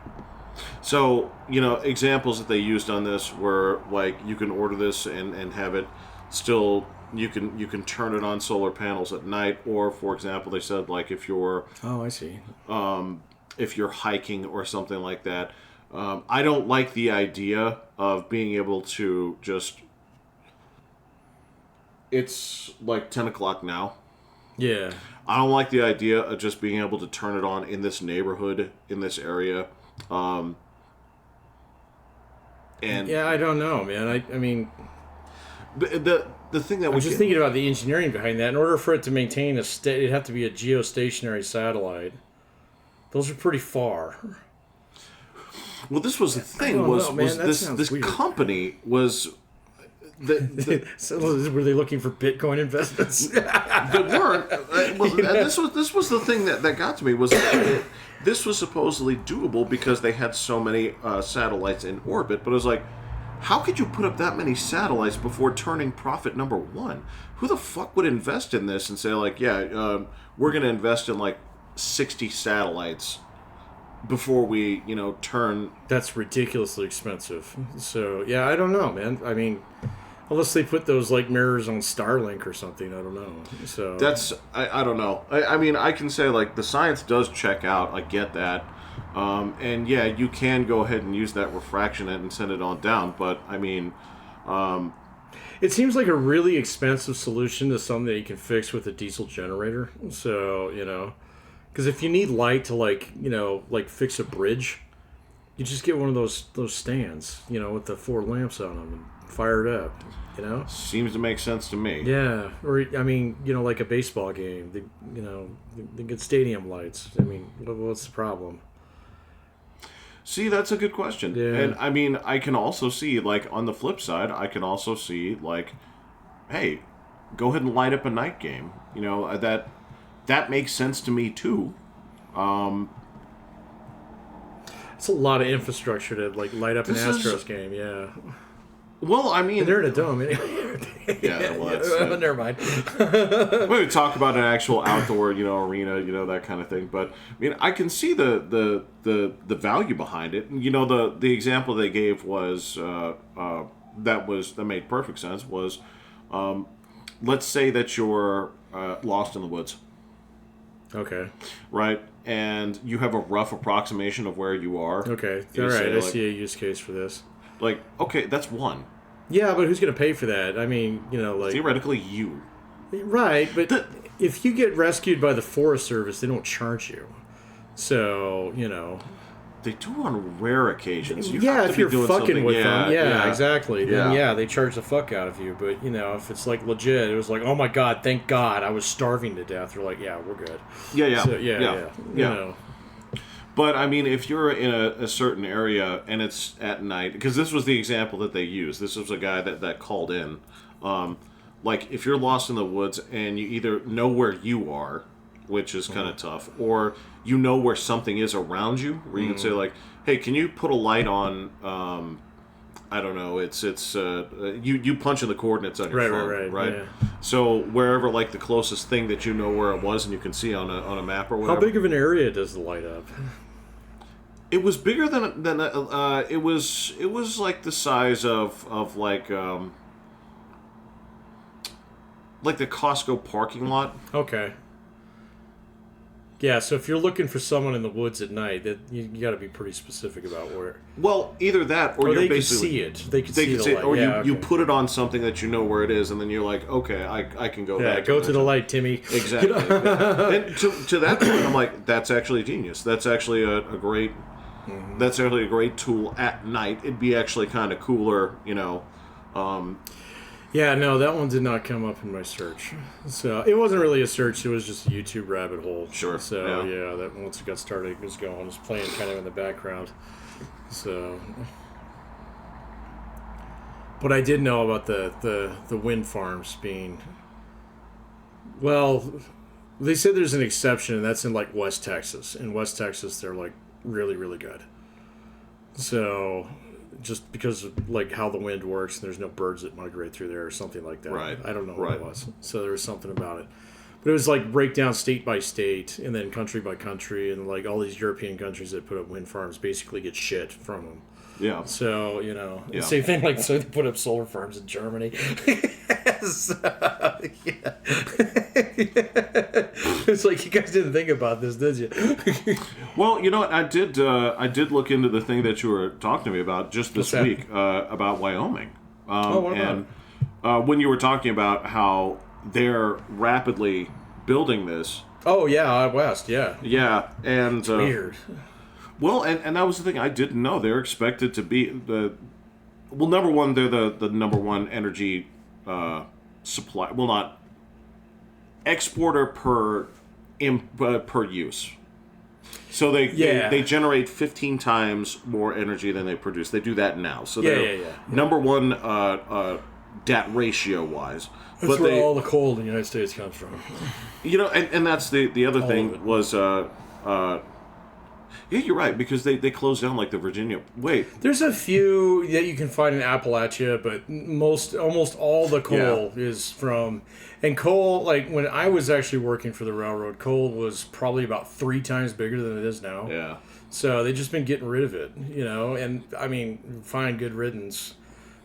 So, examples that they used on this were like you can order this and have it still. You can turn it on solar panels at night, or for example, they said like if you're I see. If you're hiking or something like that. I don't like the idea of being able to just. It's like 10 o'clock now. Yeah. I don't like the idea of just being able to turn it on in this neighborhood, in this area. And yeah, I don't know, man. I mean, the thing that I'm just thinking about the engineering behind that. In order for it to maintain it'd have to be a geostationary satellite. Those are pretty far. Well, this was the thing. This company was. So were they looking for Bitcoin investments? They weren't. And this was the thing that got to me was this was supposedly doable because they had so many satellites in orbit. But it was like, how could you put up that many satellites before turning profit number one? Who the fuck would invest in this and say like, yeah, we're going to invest in like 60 satellites before we, turn. That's ridiculously expensive. So yeah, I don't know, man. I mean. Unless they put those like mirrors on Starlink or something, I don't know. So that's I don't know. I mean, I can say like the science does check out. I get that, and yeah, you can go ahead and use that refraction and send it on down. But I mean, it seems like a really expensive solution to something that you can fix with a diesel generator. So because if you need light to like fix a bridge, you just get one of those stands, with the 4 lamps on them and fire it up. Seems to make sense to me. Yeah, or I mean, like a baseball game. They get stadium lights. I mean, what's the problem? See, that's a good question. Yeah. And I mean, I can also see like on the flip side, I can also see like, hey, go ahead and light up a night game. That makes sense to me too. It's a lot of infrastructure to like light up an Astros game. Yeah. Well, I mean, they're in a dome anyway. Yeah, well, that's, never mind. We talk about an actual outdoor, arena, that kind of thing. But I mean, I can see the value behind it. The example they gave was that made perfect sense. Was let's say that you're lost in the woods. Okay. Right, and you have a rough approximation of where you are. Okay, all right. I see a use case for this. Like, okay, that's one. Yeah, but who's going to pay for that? I mean, like... Theoretically, you. Right, but if you get rescued by the Forest Service, they don't charge you. So, They do on rare occasions. If you're fucking with them. Yeah, exactly. Yeah. Then, they charge the fuck out of you. But, if it's, like, legit, it was like, oh, my God, thank God, I was starving to death. They're like, yeah, we're good. Yeah. So, yeah. But, I mean, if you're in a certain area and it's at night, because this was the example that they used. This was a guy that called in. like if you're lost in the woods and you either know where you are, which is kind of tough, or you know where something is around you, where you can say like, hey, can you put a light on, I don't know, you punch in the coordinates on your phone, right? Yeah. So wherever, like, the closest thing that you know where it was and you can see on a map or whatever. How big of an area does the light up? It was bigger than it was like the size of like the Costco parking lot. Okay. Yeah, so if you're looking for someone in the woods at night, that you got to be pretty specific about where. Well, either that, or you're they basically can see it. They can see the light. or yeah, you put it on something that you know where it is, and then you're like, okay, I can go. Yeah, that go direction. to the light, Timmy. Exactly. And to that point, I'm like, that's actually genius. That's actually a great. That's actually a great tool at night. It'd be actually kind of cooler, you know. Yeah, no, that one did not come up in my search. So it wasn't really a search; it was just a YouTube rabbit hole. Sure. So yeah, that once it got started, it was going, it was playing kind of in the background. So, but I did know about the wind farms being. Well, they said there's an exception, and that's in like West Texas. In West Texas, they're like really, really good. So. Just because of like how the wind works, and there's no birds that migrate through there or something like that. Right. I don't know what it was. So there was something about it. But it was like breakdown state by state and then country by country, and like all these European countries that put up wind farms basically get shit from them. Yeah. So, same thing, like, so they put up solar farms in Germany. So, yeah. It's like, you guys didn't think about this, did you? Well, you know what? I did look into the thing that you were talking to me about just this week, about Wyoming. And when you were talking about how they're rapidly building this. Oh, yeah, out west, yeah. Yeah, and... weird. Well, and that was the thing. I didn't know. They're expected to be number one, they're the number one energy supply. Well, not exporter per use. So they generate 15 times more energy than they produce. They do that now. So they're number one dat ratio wise. That's where all the coal in the United States comes from. You know, and that's the other thing was. Yeah, you're right, because they closed down like the Virginia. Wait, there's a few that you can find in Appalachia, but almost all the coal is from. And coal, like when I was actually working for the railroad, coal was probably about 3 times bigger than it is now. Yeah. So they've just been getting rid of it, and I mean, fine, good riddance.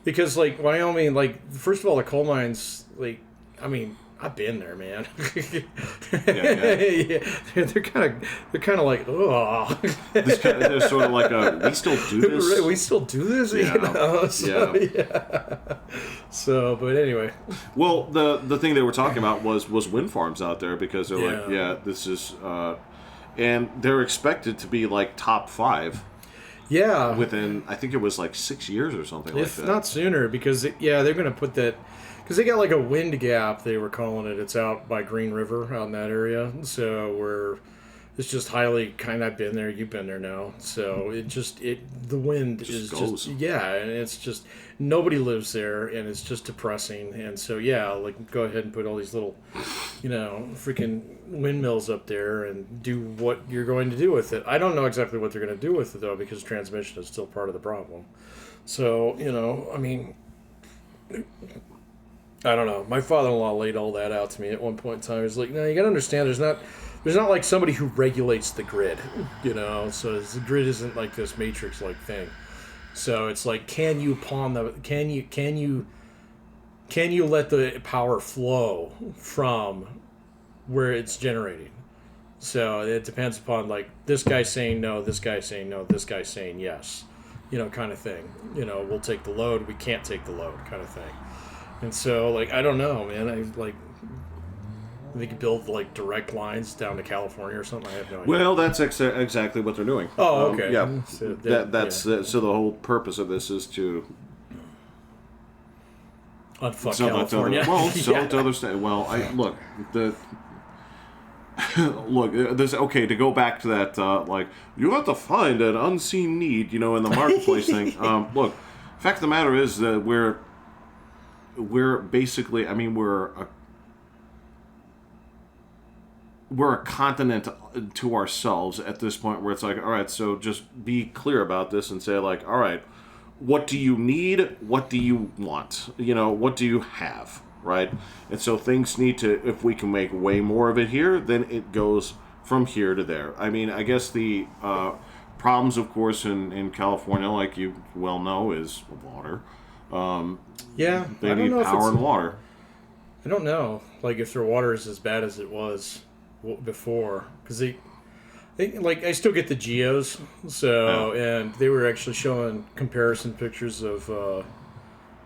Because like Wyoming, like first of all, the coal mines, like I mean. I've been there, man. Yeah. They're kind of like, oh. They're sort of like we still do this. We still do this, yeah. So, but anyway. Well, the thing they were talking about was wind farms out there, because they're like, this is, and they're expected to be like top 5. Yeah. Within, I think it was like 6 years or something like that. If not sooner, because they're going to put that. Because they got like a wind gap, they were calling it. It's out by Green River, out in that area. So where it's just highly I've been there, you've been there now. So the wind is goes. and it's just nobody lives there, and it's just depressing. And so like go ahead and put all these little, freaking windmills up there and do what you're going to do with it. I don't know exactly what they're going to do with it though, because transmission is still part of the problem. So I mean. I don't know. My father-in-law laid all that out to me at one point in time. He was like, "No, you got to understand. There's not like somebody who regulates the grid, So the grid isn't like this matrix-like thing. So it's like, can you let the power flow from where it's generating? So it depends upon like this guy saying no, this guy saying no, this guy saying yes, kind of thing. We'll take the load. We can't take the load, kind of thing." And so, like, I don't know, man. They could build, like, direct lines down to California or something. I have no idea. Well, that's exactly what they're doing. Oh, okay. Yeah. So so the whole purpose of this is to... Unfuck California. Sell it to other states. Well, to go back to that, you have to find an unseen need, in the marketplace thing. Look, fact of the matter is that we're basically, I mean, we're a continent to ourselves at this point where it's like, all right, so just be clear about this and say like, all right, what do you need? What do you want? What do you have? Right? And so things need to, if we can make way more of it here, then it goes from here to there. I mean, I guess the problems, of course, in California, like you well know, is water. Yeah. They need power and water. I don't know, like, if their water is as bad as it was before. Because like, I still get the geos, so, and they were actually showing comparison pictures of,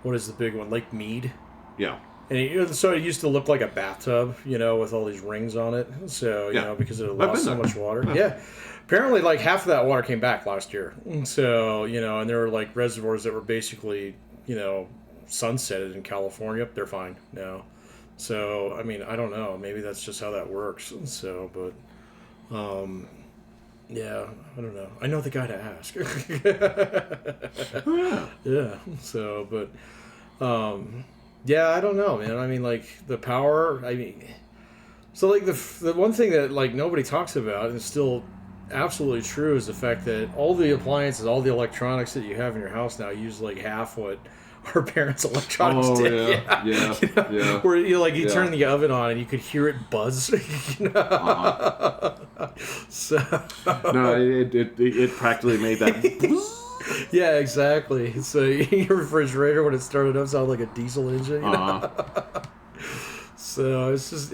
what is the big one, Lake Mead? Yeah. And so it used to look like a bathtub, with all these rings on it. So, because it lost so much water. Yeah. Apparently, like, half of that water came back last year. So, and there were, like, reservoirs that were basically, sunsetted in California. They're fine now. So, I mean, I don't know. Maybe that's just how that works. So, but, yeah, I don't know. I know the guy to ask. Yeah. So, but, yeah, I don't know, man. I mean, like, the power, so, like, the one thing that, like, nobody talks about, and it's still absolutely true, is the fact that all the appliances, all the electronics that you have in your house now use, like, half what our parents' electronics did. Yeah. Where, you turn the oven on and you could hear it buzz. So... No, it practically made that... Yeah, exactly. So your refrigerator, when it started up, sounded like a diesel engine. So it's just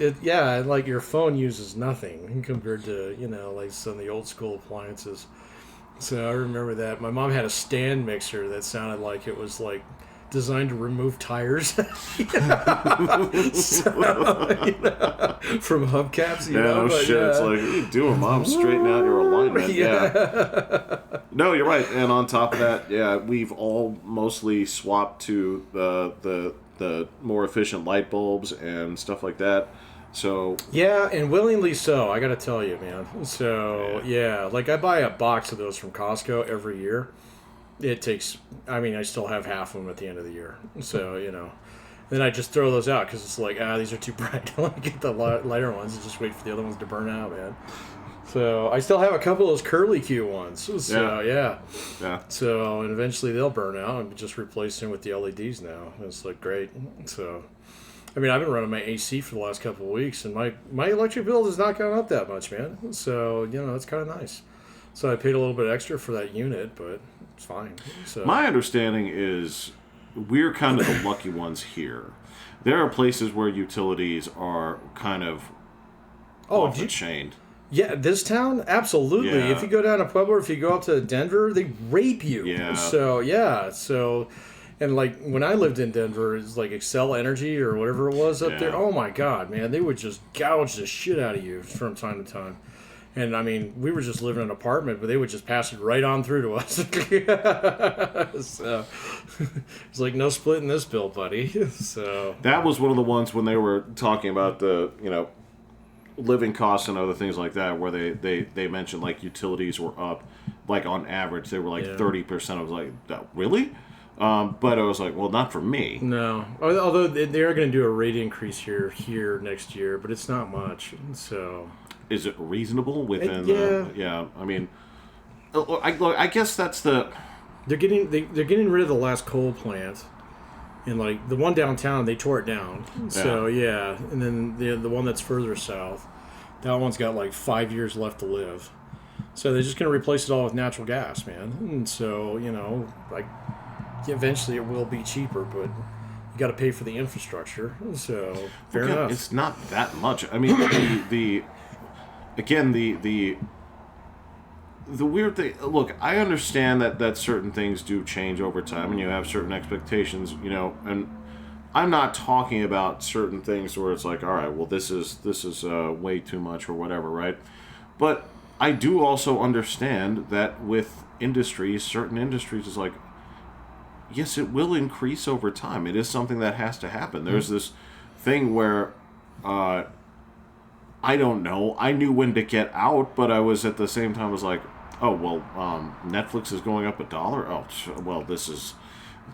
like your phone uses nothing compared to like some of the old school appliances. So I remember that my mom had a stand mixer that sounded like it was like designed to remove tires. So, from hubcaps. No shit. It's like, what are you doing, Mom? Straighten out your alignment. Yeah. No, you're right. And on top of that, we've all mostly swapped to the more efficient light bulbs and stuff like that. So and willingly so. I got to tell you, man. So like I buy a box of those from Costco every year. It takes. I mean, I still have half of them at the end of the year. So then I just throw those out because it's like, these are too bright. I want to get the lighter ones and just wait for the other ones to burn out, man. So I still have a couple of those curly Q ones. So yeah. So and eventually they'll burn out and just replace them with the LEDs now. It's like great. So I mean, I've been running my AC for the last couple of weeks, and my electric bill has not gone up that much, man. So it's kind of nice. So I paid a little bit extra for that unit, but it's fine. So my understanding is we're kind of the lucky ones here. There are places where utilities are kind of off the chain. Yeah, this town, absolutely. Yeah. If you go down to Pueblo, if you go up to Denver, they rape you. Yeah. So, and like when I lived in Denver, it's like Excel Energy or whatever it was up there. Oh my God, man, they would just gouge the shit out of you from time to time. And I mean, we were just living in an apartment, but they would just pass it right on through to us. So it's like no splitting this bill, buddy. So that was one of the ones when they were talking about the living costs and other things like that, where they mentioned like utilities were up, like on average they were like 30%. I was like, really? But I was like, well, not for me. No, although they are going to do a rate increase here next year, but it's not much. So is it reasonable within? I mean, I guess that's the. They're getting rid of the last coal plant, and like the one downtown, they tore it down. So and then the one that's further south, that one's got like 5 years left to live. So they're just going to replace it all with natural gas, man. And so like eventually it will be cheaper, but you got to pay for the infrastructure. So fair enough. It's not that much. I mean, the weird thing, look, I understand that certain things do change over time and you have certain expectations, and I'm not talking about certain things where it's like, all right, well, this is way too much or whatever, right? But I do also understand that with certain industries, is like, yes, it will increase over time. It is something that has to happen. There's this thing where, I don't know. I knew when to get out, but I was at the same time was like, oh well, Netflix is going up $1. Oh well, this is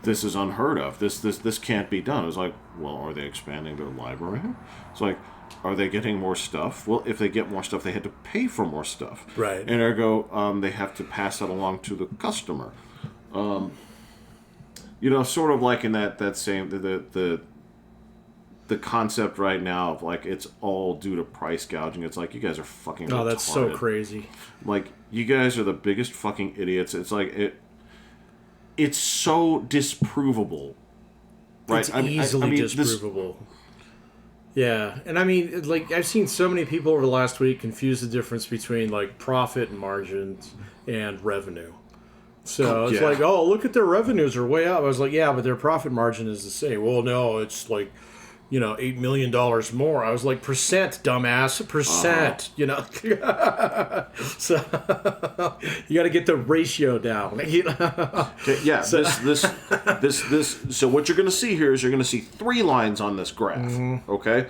this is unheard of. This can't be done. It was like, well, are they expanding their library? It's like, are they getting more stuff? Well, if they get more stuff, they had to pay for more stuff. Right. And ergo, they have to pass that along to the customer. Sort of like in that same the concept right now of like it's all due to price gouging. It's like you guys are fucking retarded. That's so crazy. Like you guys are the biggest fucking idiots. It's like it's so disprovable. Right? It's easily disprovable. Yeah, and I mean, like, I've seen so many people over the last week confuse the difference between, like, profit and margins and revenue. So it's like, oh, look at their revenues are way up. I was like, yeah, but their profit margin is the same. Well, no, it's like, $8 million more. I was like, percent, dumbass, percent, So you got to get the ratio down. Okay, yeah, so. this. So what you're going to see here is you're going to see 3 lines on this graph. Okay,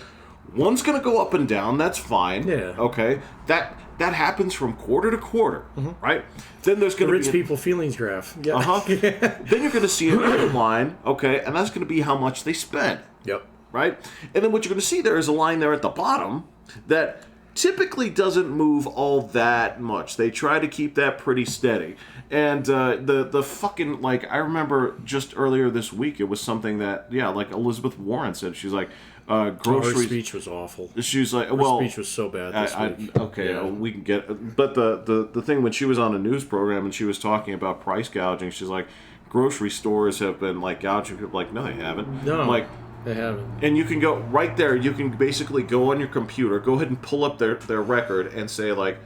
one's going to go up and down. That's fine. Yeah. Okay, that happens from quarter to quarter, right? Then there's going to be rich people feelings graph. Yeah. Then you're going to see another line. Okay, and that's going to be how much they spend. Yep. Right? And then what you're going to see there is a line there at the bottom that typically doesn't move all that much. They try to keep that pretty steady. And the fucking, like, I remember just earlier this week, it was something that, like Elizabeth Warren said. She's like, groceries... Her speech was awful. She was like, Her speech was so bad this week. Okay, we can get... But the thing, when she was on a news program and she was talking about price gouging, she's like, grocery stores have been, like, gouging people. Like, no, they haven't. No. I'm like... They haven't. And you can go right there. You can basically go on your computer, go ahead and pull up their record and say, like,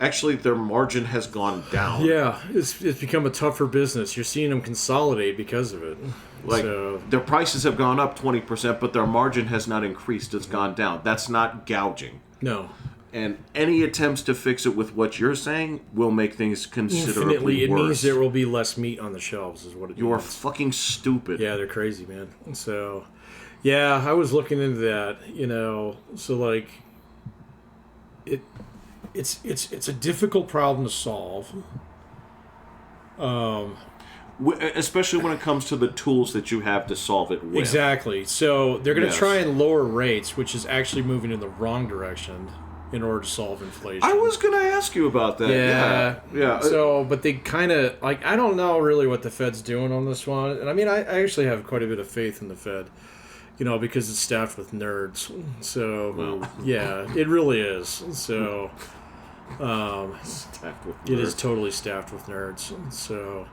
actually, their margin has gone down. Yeah, it's become a tougher business. You're seeing them consolidate because of it. Like, their prices have gone up 20%, but their margin has not increased. It's gone down. That's not gouging. No. And any attempts to fix it with what you're saying will make things considerably Infinitely, worse. it means there will be less meat on the shelves, is what it means. You are fucking stupid. Yeah, they're crazy, man. So... yeah, I was looking into that, so like it's a difficult problem to solve. Especially when it comes to the tools that you have to solve it with. Exactly. So they're going to try and lower rates, which is actually moving in the wrong direction in order to solve inflation. I was going to ask you about that. Yeah. So, but they kind of, like, I don't know really what the Fed's doing on this one. And I mean, I actually have quite a bit of faith in the Fed. Because it's staffed with nerds. So, yeah, it really is. So, staffed with nerds. It is totally staffed with nerds. So,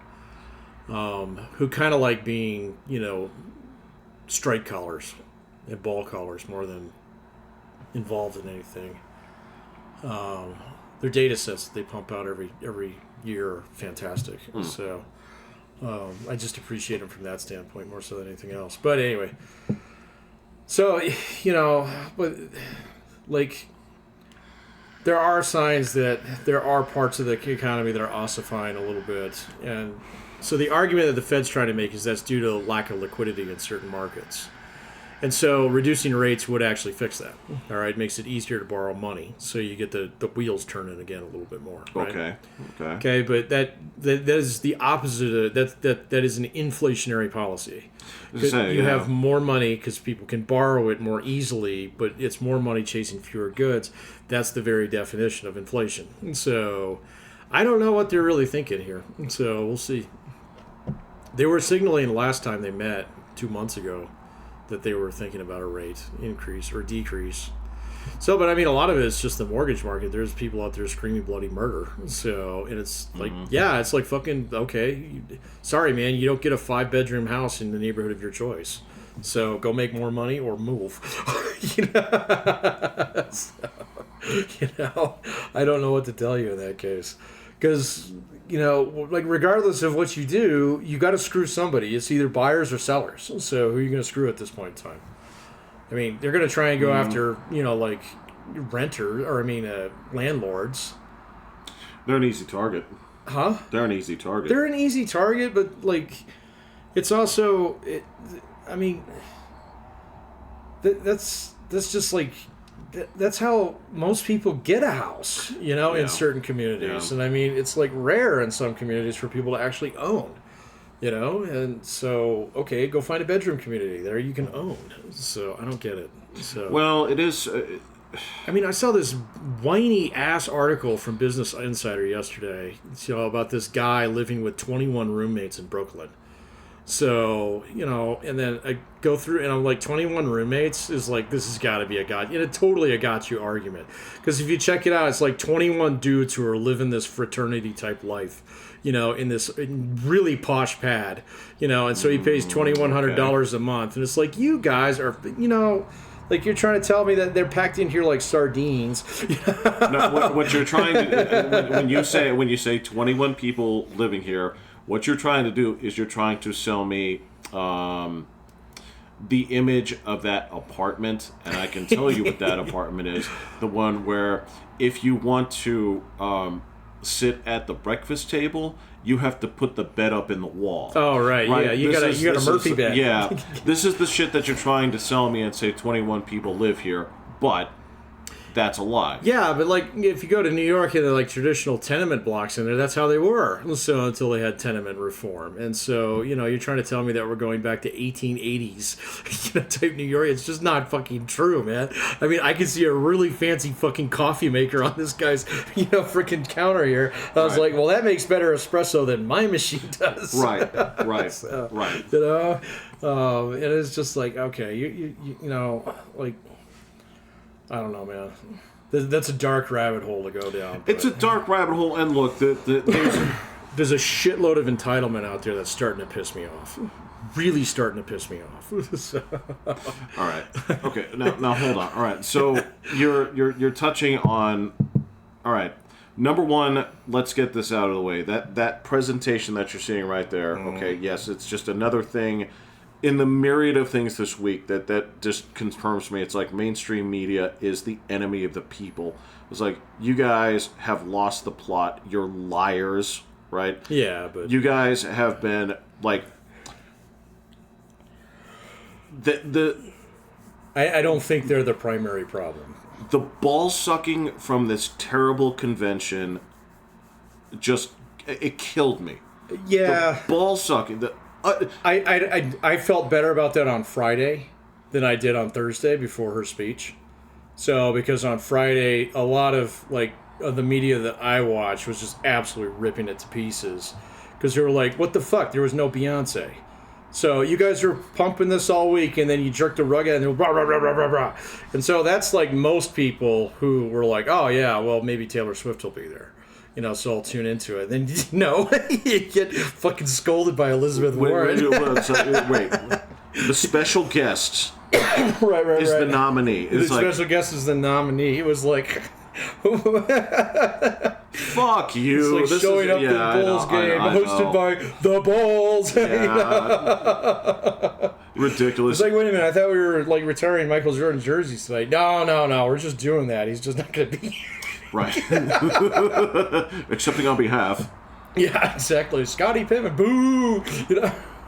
who kind of like being, strike collars and ball collars more than involved in anything. Their data sets that they pump out every year are fantastic. So, I just appreciate them from that standpoint more so than anything else. But anyway... so, but, like, there are signs that there are parts of the economy that are ossifying a little bit. And so the argument that the Fed's trying to make is that's due to lack of liquidity in certain markets. And so reducing rates would actually fix that. All right, makes it easier to borrow money, so you get the wheels turning again a little bit more. Right? Okay. But that is the opposite of that is an inflationary policy. You have more money because people can borrow it more easily, but it's more money chasing fewer goods. That's the very definition of inflation. And so I don't know what they're really thinking here. So we'll see. They were signaling last time they met 2 months ago that they were thinking about a rate increase or decrease. So, but I mean, a lot of it is just the mortgage market. There's people out there screaming bloody murder. So, and it's like, it's like fucking, okay, sorry, man, you don't get a 5-bedroom house in the neighborhood of your choice. So go make more money or move. I don't know what to tell you in that case. Because, like, regardless of what you do, you got to screw somebody. It's either buyers or sellers. So who are you going to screw at this point in time? I mean, they're going to try and go after, like, landlords. They're an easy target. Huh? They're an easy target. They're an easy target, but, like, it's also, that's just, like, that's how most people get a house, in certain communities. Yeah. And I mean, it's like rare in some communities for people to actually own. You know, and so okay, go find a bedroom community there you can own. So I don't get it. So Well, it is. I mean, I saw this whiny ass article from Business Insider yesterday, about this guy living with 21 roommates in Brooklyn. So, and then I go through and I'm like, 21 roommates is like, this has got to be totally a got you argument. Because if you check it out, it's like 21 dudes who are living this fraternity type life, in this really posh pad, and so he pays $2,100 a month. And it's like, you guys are, like you're trying to tell me that they're packed in here like sardines. No, what you're trying to, when you say 21 people living here, what you're trying to do is you're trying to sell me the image of that apartment, and I can tell you what that apartment is. The one where if you want to sit at the breakfast table, you have to put the bed up in the wall. Oh, right. Yeah, you got a Murphy bed. Yeah, this is the shit that you're trying to sell me and say 21 people live here, but that's a lie. Yeah, but like if you go to New York and they're like traditional tenement blocks in there, that's how they were. So until they had tenement reform, and so you're trying to tell me that we're going back to 1880s, type New York. It's just not fucking true, man. I mean, I can see a really fancy fucking coffee maker on this guy's freaking counter here. I was like, well, that makes better espresso than my machine does. Right. So, right. And it's just like, okay, you like. I don't know, man. That's a dark rabbit hole to go down. It's a dark rabbit hole, and look, there's a shitload of entitlement out there that's starting to piss me off. Really starting to piss me off. So. All right. Okay. Now hold on. All right. So you're touching on. All right. Number one, let's get this out of the way. That presentation that you're seeing right there. Okay. Yes, it's just another thing. In the myriad of things this week that just confirms me, it's like mainstream media is the enemy of the people. It's like, you guys have lost the plot. You're liars, right? Yeah, but... You guys have been, like... I don't think they're the primary problem. The ball-sucking from this terrible convention just... It killed me. Yeah. The ball-sucking... I felt better about that on Friday than I did on Thursday before her speech. So, because on Friday, a lot of the media that I watched was just absolutely ripping it to pieces. Because they were like, what the fuck? There was no Beyonce. So, you guys were pumping this all week, and then you jerked the rug out, and blah, blah, blah, blah, blah, blah. And so, that's like most people who were like, oh, yeah, well, maybe Taylor Swift will be there. So I'll tune into it. Then, no, you get fucking scolded by Elizabeth Warren. Wait. The special guest is the nominee. It's special guest is the nominee. It was like... Fuck you. It's like showing up to the Bulls game hosted by the Bulls. Yeah. Ridiculous. It's like, wait a minute, I thought we were retiring Michael Jordan jerseys tonight. No, we're just doing that. He's just not going to be here. Right. Accepting on behalf. Yeah, exactly. Scottie Pippen, boo!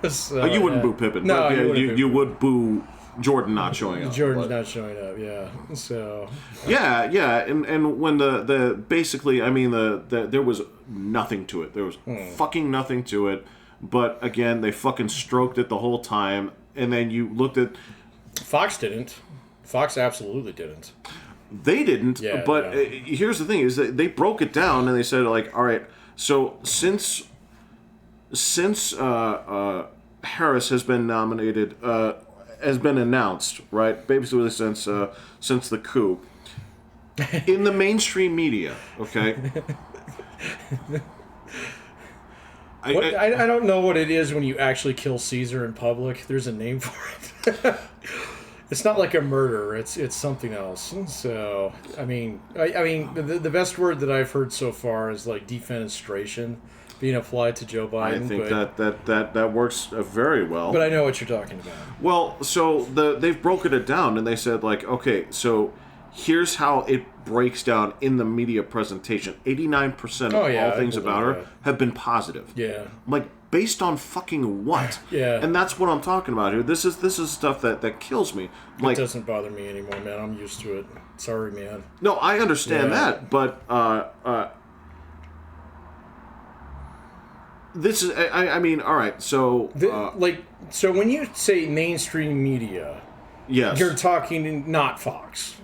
So, you wouldn't boo Pippen. No, but you would boo Jordan not showing up. Jordan's not showing up, yeah. So. Yeah, and when the basically, I mean, there was nothing to it. There was fucking nothing to it. But again, they fucking stroked it the whole time, and then you looked at. Fox didn't. Fox absolutely didn't. They didn't, but here's the thing: is that they broke it down and they said, like, all right, so since Harris has been nominated, has been announced, right? Basically, since the coup, in the mainstream media, okay. I don't know what it is when you actually kill Caesar in public. There's a name for it. It's not like a murder. It's something else. So I mean the best word that I've heard so far is like defenestration being applied to Joe Biden. I think that works very well. But I know what you're talking about. Well, so they've broken it down and they said like, okay, so here's how it breaks down in the media presentation. 89% of all things about her have been positive. Yeah. Like, based on fucking what? Yeah. And that's what I'm talking about here. This is stuff that kills me. Like, it doesn't bother me anymore, man. I'm used to it. Sorry, man. No, I understand that, but This is, I mean, all right, so... so when you say mainstream media, yes. You're talking not Fox,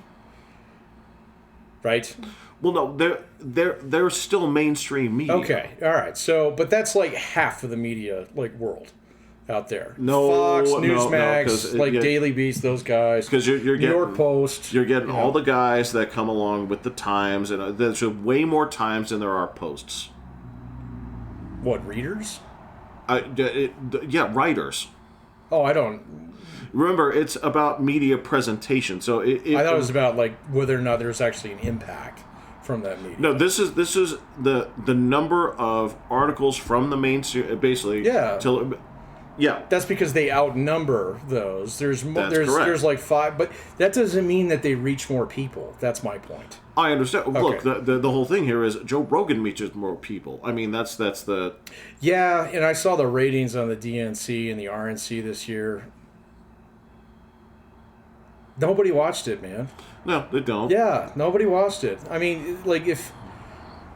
right? Well, no, they're still mainstream media. Okay, all right. So, but that's like half of the media world out there. No, Fox, no, Newsmax, Daily Beast, those guys. Because you're New getting York Post. You're getting all the guys that come along with the Times, and there's way more Times than there are posts. What, readers? Yeah, writers. Oh, I don't. Remember, it's about media presentation. So I thought it was about whether or not there's actually an impact from that media. No, this is the number of articles from the mainstream, basically. Yeah. Yeah. That's because they outnumber those. There's correct. There's like 5, but that doesn't mean that they reach more people. That's my point. I understand. Okay. Look, the whole thing here is Joe Rogan reaches more people. I mean, that's the... Yeah, and I saw the ratings on the DNC and the RNC this year. Nobody watched it, man. No, they don't. Yeah, nobody watched it. I mean, if...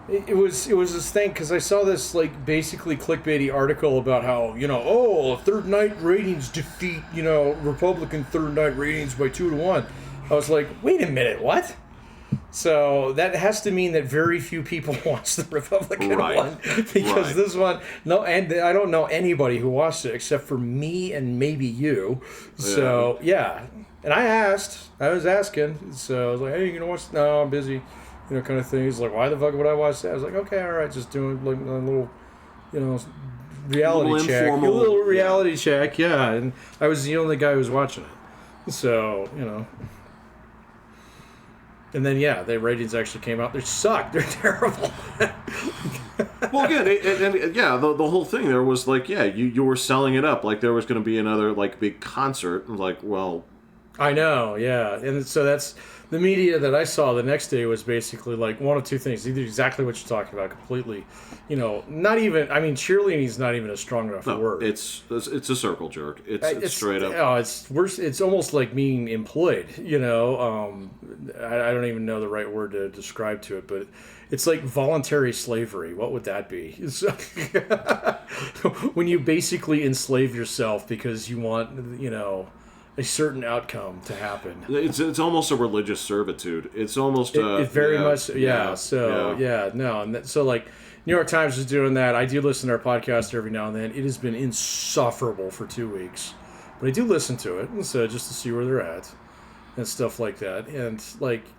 It was this thing, because I saw this, basically clickbaity article about how, third night ratings defeat, Republican third night ratings by 2-1. I was like, wait a minute, what? So that has to mean that very few people watched the Republican one. Because this one, no, and I don't know anybody who watched it except for me and maybe you. So, yeah. And I was asking, so I was like, hey, you going to watch? No, I'm busy. Kind of thing. He's like, why the fuck would I watch that? I was like, okay, all right, just doing a little, reality check. A little reality check, yeah. And I was the only guy who was watching it. So, And then, their ratings actually came out. They suck. They're terrible. Well, again, the whole thing there was you were selling it up like there was going to be another big concert. I know, yeah. And so that's the media that I saw the next day was basically one of two things. Either exactly what you're talking about completely, not even, I mean, cheerleading is not even a strong enough word. It's a circle jerk. It's straight up. Oh, it's worse. It's almost like being employed, I don't even know the right word to describe to it, but it's like voluntary slavery. What would that be? When you basically enslave yourself because you want, a certain outcome to happen. It's almost a religious servitude. It's almost it very much no, and so New York Times is doing that. I do listen to our podcast every now and then. It has been insufferable for 2 weeks, but I do listen to it, and so just to see where they're at and stuff like that. And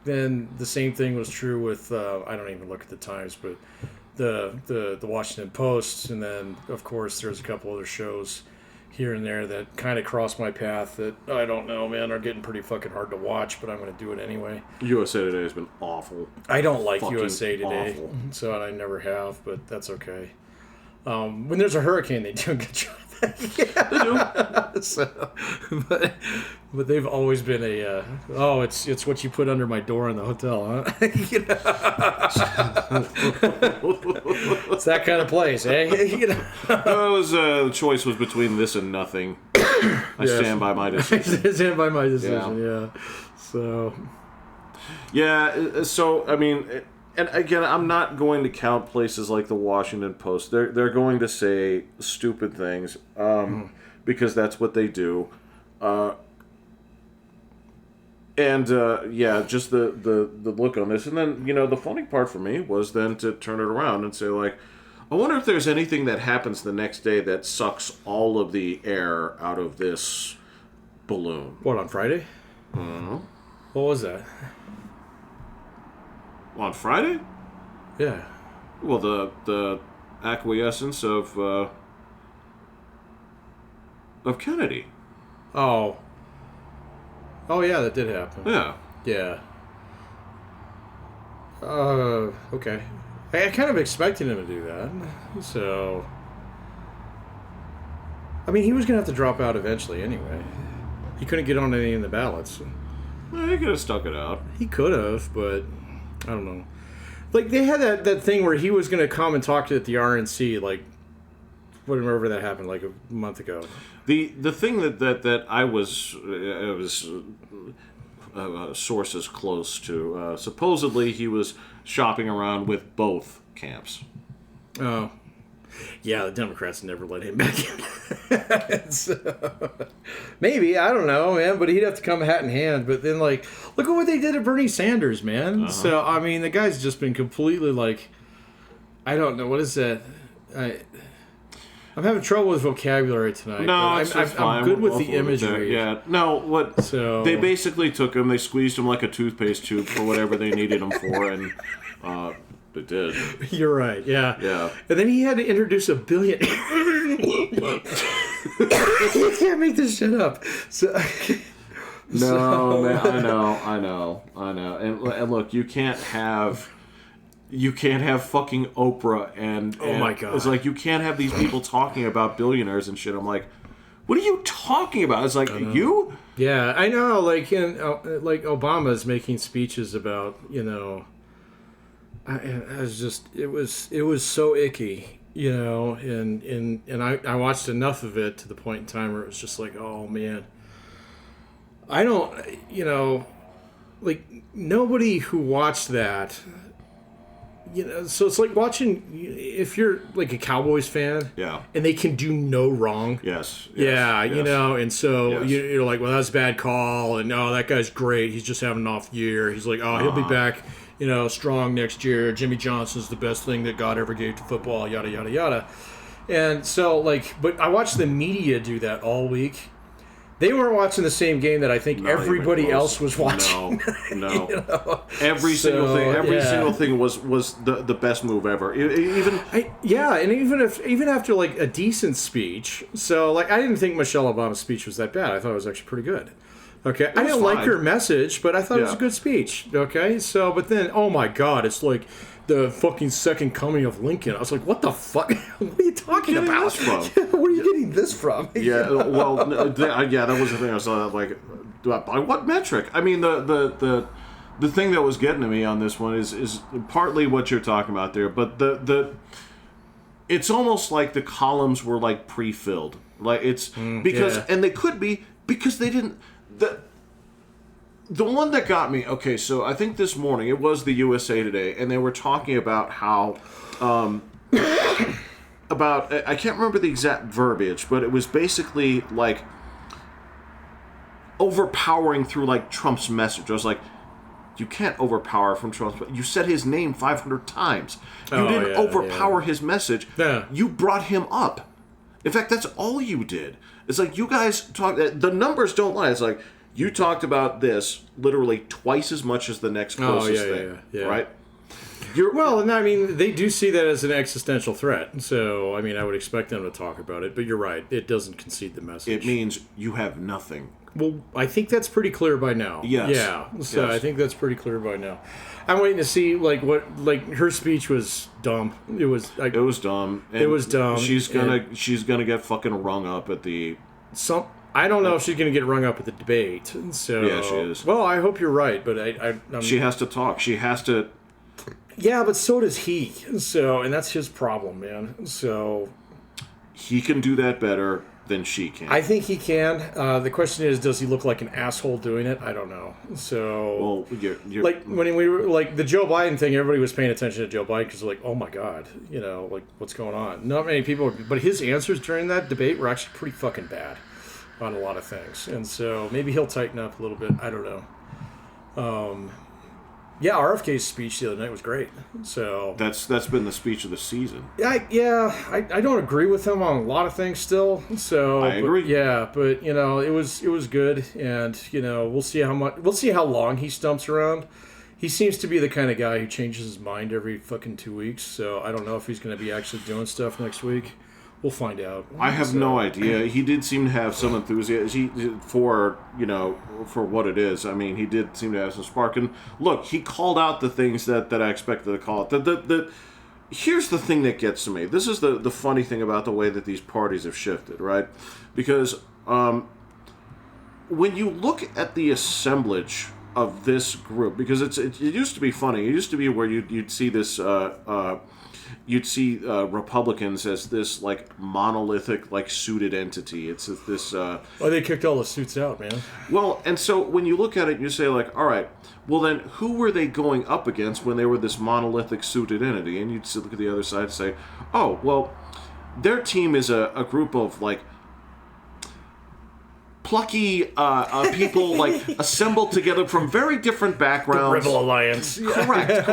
then the same thing was true with I don't even look at the Times, but the Washington Post, and then of course there's a couple other shows here and there that kind of cross my path that I don't know, man, are getting pretty fucking hard to watch, but I'm going to do it anyway. USA Today has been awful. I don't like fucking USA Today, awful. so I never have, but that's okay. When there's a hurricane, they do a good job. They do. So, but they've always been it's what you put under my door in the hotel, huh? It's that kind of place, eh? The choice was between this and nothing. I stand by my decision. Stand by my decision, yeah. So. Yeah, so, I mean, and again, I'm not going to count places like the Washington Post. They're going to say stupid things because that's what they do. Just the look on this. And then, the funny part for me was then to turn it around and say, I wonder if there's anything that happens the next day that sucks all of the air out of this balloon. What, on Friday? Mm-hmm. What was that? On Friday? Yeah. Well, the acquiescence of Kennedy. Oh. Oh, yeah, that did happen. Yeah. Yeah. Okay. I kind of expected him to do that. So. I mean, he was going to have to drop out eventually anyway. He couldn't get on any of the ballots. Well, he could have stuck it out. He could have, but I don't know. They had that thing where he was going to come and talk to at the RNC, whatever that happened, a month ago. The thing that I was sources close to, supposedly he was shopping around with both camps. Oh. Yeah, the Democrats never let him back in. Maybe, I don't know, man, but he'd have to come hat in hand. But then, like, look at what they did to Bernie Sanders, man. Uh-huh. So, I mean, the guy's just been completely, like, I don't know, what is that? I'm having trouble with vocabulary tonight. No, I'm good with the imagery. Yeah, no, they basically took him, they squeezed him like a toothpaste tube for whatever they needed him for, and they did. You're right, yeah. Yeah. And then he had to introduce a billionaire. You can't make this shit up. Man, I know. And look, you can't have fucking Oprah and oh my God. It's like you can't have these people talking about billionaires and shit. I'm like, what are you talking about? It's like you? Yeah, I know. Like Obama's making speeches about, it was so icky, and I watched enough of it to the point in time where it was just like, oh man, I don't, like nobody who watched that. So it's like watching, if you're like a Cowboys fan, yeah, and they can do no wrong. Yes. Yeah, yes. And so Yes. you're like, well, that's a bad call, and no, that guy's great. He's just having an off year. He's like, oh, he'll be back, strong next year. Jimmy Johnson's the best thing that God ever gave to football, yada, yada, yada. And so, but I watched the media do that all week. They weren't watching the same game that I think everybody else was watching. No. Every single thing was the best move ever. Even after like a decent speech. So like I didn't think Michelle Obama's speech was that bad. I thought it was actually pretty good. Okay, I didn't like her message, but I thought it was a good speech. Okay, so but then oh my God, it's like the fucking second coming of Lincoln. I was like, what the fuck? What are you talking about? Where are you getting this from? Yeah, well, that was the thing I saw. Like, by what metric? I mean, the thing that was getting to me on this one is partly what you're talking about there, but it's almost like the columns were like pre-filled. Like it's because and they could be because they didn't. The one that got me, okay, so I think this morning, it was the USA Today, and they were talking about how, I can't remember the exact verbiage, but it was basically, like, overpowering through, like, Trump's message. I was like, you can't overpower from Trump's message. You said his name 500 times. You didn't overpower his message. Yeah. You brought him up. In fact, that's all you did. It's like, you guys talk, the numbers don't lie. It's like, you talked about this literally twice as much as the next closest thing, right? Well, and I mean, they do see that as an existential threat. So, I mean, I would expect them to talk about it. But you're right; it doesn't concede the message. It means you have nothing. Well, I think that's pretty clear by now. Yes. Yeah. So I think that's pretty clear by now. I'm waiting to see her speech was dumb. It was dumb. And it was dumb. She's gonna get fucking rung up at the I don't know if she's going to get rung up at the debate. So yeah, she is. Well, I hope you're right, but she has to talk. She has to. Yeah, but so does he. So, and that's his problem, man. So he can do that better than she can. I think he can. The question is, does he look like an asshole doing it? I don't know. So, well, you're like when we were like the Joe Biden thing, everybody was paying attention to Joe Biden because they're like, oh my God, like what's going on? Not many people, but his answers during that debate were actually pretty fucking bad on a lot of things, and so maybe he'll tighten up a little bit. I don't know. RFK's speech the other night was great. So that's been the speech of the season. I don't agree with him on a lot of things still. So I agree. But it was good, and we'll see how long he stumps around. He seems to be the kind of guy who changes his mind every fucking 2 weeks. So I don't know if he's going to be actually doing stuff next week. We'll find out. I have no idea. He did seem to have some enthusiasm for what it is. I mean, he did seem to have some spark. And look, he called out the things that I expected to call it. Here's the thing that gets to me. This is the funny thing about the way that these parties have shifted, right? Because when you look at the assemblage of this group, because it used to be funny. It used to be where you'd see this. You'd see Republicans as this like monolithic, like suited entity. It's this. They kicked all the suits out, man. Well, and so when you look at it, you say like, all right, well then, who were they going up against when they were this monolithic suited entity? And you'd look at the other side and say, oh, well, their team is a group of like plucky people like assembled together from very different backgrounds. The Rebel Alliance. Correct.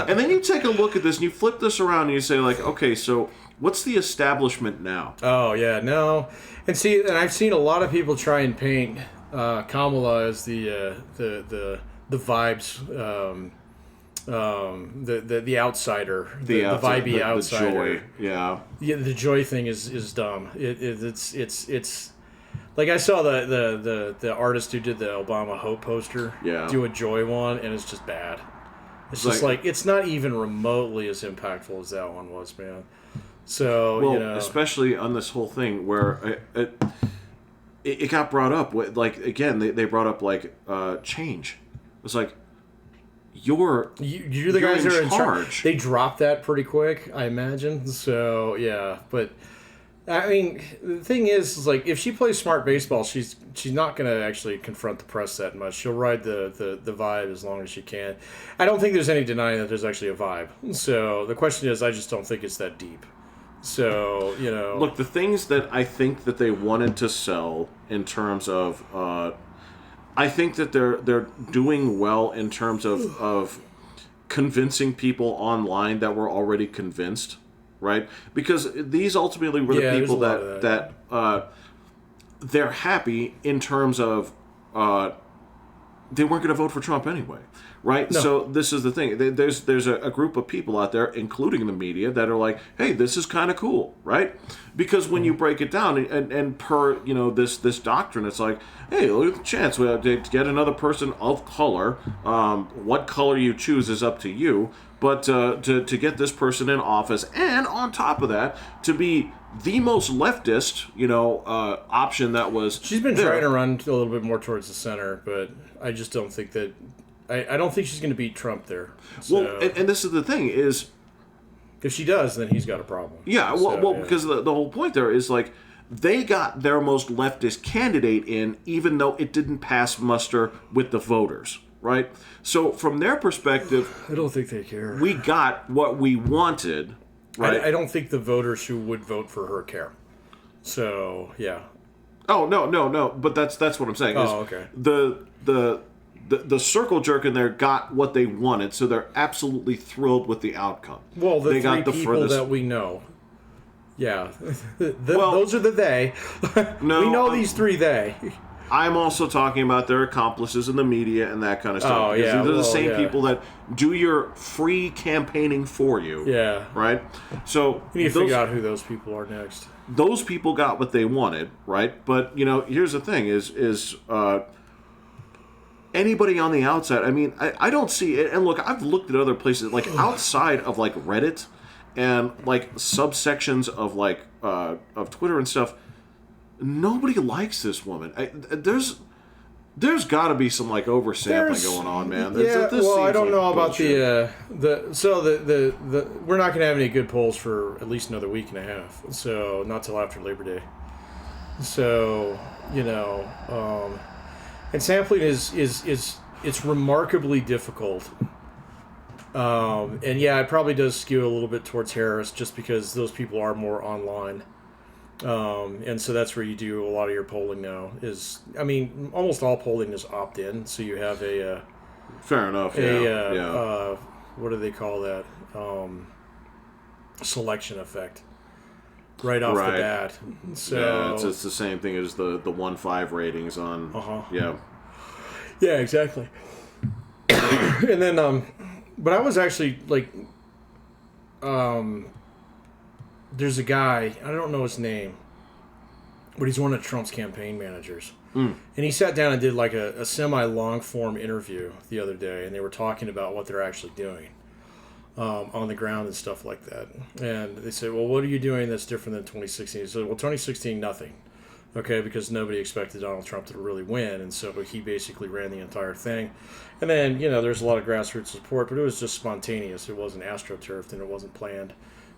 And then you take a look at this and you flip this around and you say like, okay, so what's the establishment now? Oh yeah, no, and see, and I've seen a lot of people try and paint Kamala as the vibes, the outsider, the vibey outsider. The joy, yeah. The joy thing is dumb. It's like I saw the artist who did the Obama Hope poster do a joy one, and it's just bad. It's just like it's not even remotely as impactful as that one was, man. So well, especially on this whole thing where it got brought up. Like again, they brought up like change. It was like you're the guys that are in charge. They dropped that pretty quick, I imagine. So yeah, but I mean, the thing is like if she plays smart baseball, she's not going to actually confront the press that much. She'll ride the vibe as long as she can. I don't think there's any denying that there's actually a vibe. So the question is, I just don't think it's that deep. So, look, the things that I think that they wanted to sell in terms of, I think that they're doing well in terms of convincing people online that were already convinced, right? Because these ultimately were the people that they're happy in terms of they weren't going to vote for Trump anyway. Right? No. So this is the thing. There's a group of people out there, including the media, that are like, hey, this is kind of cool, right? Because when you break it down, and per, this doctrine, it's like, hey, look at the chance to get another person of color. What color you choose is up to you. But to get this person in office, and on top of that, to be the most leftist, option that was She's been trying to run a little bit more towards the center, but I just don't think that... I don't think she's going to beat Trump there. So, well, and this is the thing is, if she does, then he's got a problem. Yeah, because the whole point there is like they got their most leftist candidate in, even though it didn't pass muster with the voters, right? So from their perspective, I don't think they care. We got what we wanted, right? I don't think the voters who would vote for her care. So yeah. Oh no! But that's what I'm saying. Oh, okay. The circle jerk in there got what they wanted, so they're absolutely thrilled with the outcome. Well, they got the people that we know. Yeah. Those are the they. No, we know these three they. I'm also talking about their accomplices in the media and that kind of stuff. Oh, yeah. They're the same people that do your free campaigning for you. Yeah. Right? So we need to figure out who those people are next. Those people got what they wanted, right? But, here's the thing is anybody on the outside, I mean, I don't see it. And look, I've looked at other places, like outside of like Reddit and like subsections of like of Twitter and stuff. Nobody likes this woman. There's got to be some like oversampling going on, man. I don't know about the we're not going to have any good polls for at least another week and a half. So not till after Labor Day. So and sampling is it's remarkably difficult. And yeah, it probably does skew a little bit towards Harris just because those people are more online. And so that's where you do a lot of your polling now almost all polling is opt-in. So you have a fair enough. What do they call that? Selection effect. Right off the bat. So it's the same thing as the 1-5 ratings on. Yeah, exactly. And then but I was actually like there's a guy, I don't know his name, but he's one of Trump's campaign managers. And he sat down and did like a semi-long form interview the other day, and they were talking about what they're actually doing on the ground and stuff like that. And they said, well, what are you doing that's different than 2016? He said, well, 2016, nothing. Okay, because nobody expected Donald Trump to really win, and so he basically ran the entire thing. And then, there's a lot of grassroots support, but it was just spontaneous. It wasn't astroturfed, and it wasn't planned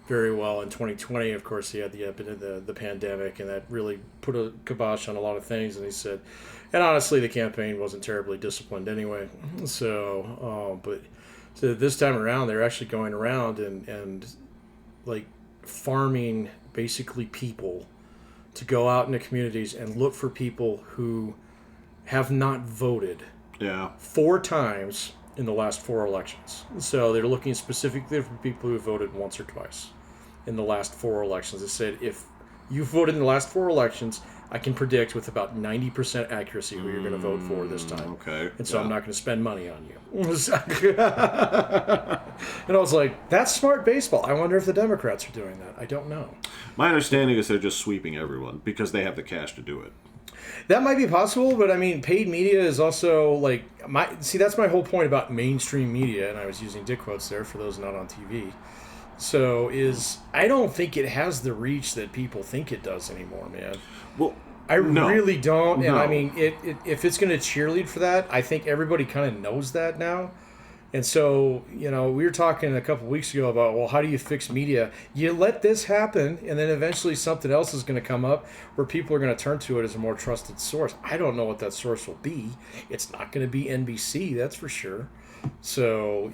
very well. In 2020, of course, he had the pandemic, and that really put a kibosh on a lot of things. And he said, and honestly, the campaign wasn't terribly disciplined anyway. So, so this time around, they're actually going around and like farming basically people to go out into communities and look for people who have not voted 4 times in the last 4 elections. So they're looking specifically for people who voted once or twice in the last 4 elections. They said, if you voted in the last 4 elections, I can predict with about 90% accuracy who you're going to vote for this time. Okay. And so I'm not going to spend money on you. And I was like, that's smart baseball. I wonder if the Democrats are doing that. I don't know. My understanding is they're just sweeping everyone because they have the cash to do it. That might be possible, but I mean, paid media is also like that's my whole point about mainstream media, and I was using dick quotes there for those not on TV. So I don't think it has the reach that people think it does anymore, man. Well, I really don't, and I mean, if it's going to cheerlead for that, I think everybody kind of knows that now. And so, we were talking a couple weeks ago about, well, how do you fix media? You let this happen, and then eventually something else is going to come up where people are going to turn to it as a more trusted source. I don't know what that source will be. It's not going to be NBC, that's for sure. So,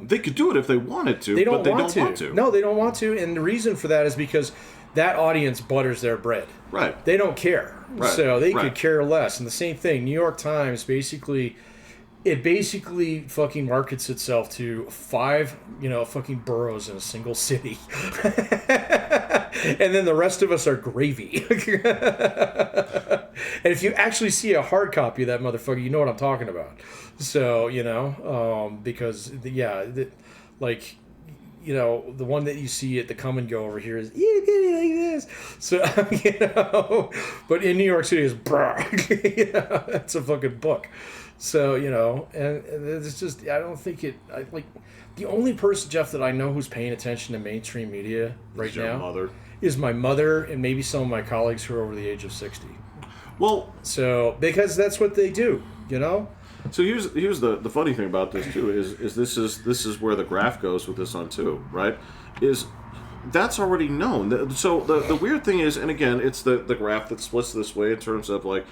they could do it if they wanted to, but they don't want to. No, they don't want to, and the reason for that is because that audience butters their bread. Right. They don't care. Right. So they could care less. And the same thing, New York Times basically fucking markets itself to 5, fucking boroughs in a single city. And then the rest of us are gravy. And if you actually see a hard copy of that motherfucker, you know what I'm talking about. So, because, the one that you see at the come and go over here is, you get it like this. So, but in New York City is, it's a fucking book. So, and it's just, I don't think the only person, Jeff, that I know who's paying attention to mainstream media right now is my mother and maybe some of my colleagues who are over the age of 60. Well, so, because that's what they do, So here's the funny thing about this too is this is where the graph goes with this on too, right? Is that's already known. So the weird thing is, and again, it's the graph that splits this way in terms of like,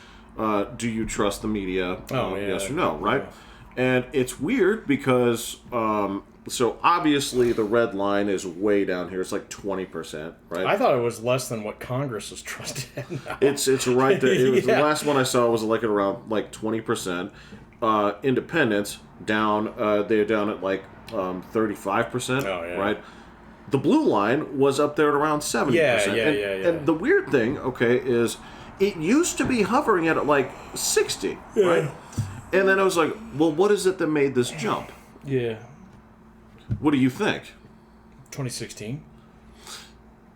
do you trust the media? Yes or no, right? Yeah. And it's weird because so obviously the red line is way down here. It's like 20%, right? I thought it was less than what Congress is trusted. It's right there. It was the last one I saw was like at around like 20%. Independents down. They're down at like 35%, right? The blue line was up there at around 70%. Yeah. And the weird thing, is it used to be hovering at like 60, right? And then I was like, well, what is it that made this jump? Yeah. What do you think? 2016?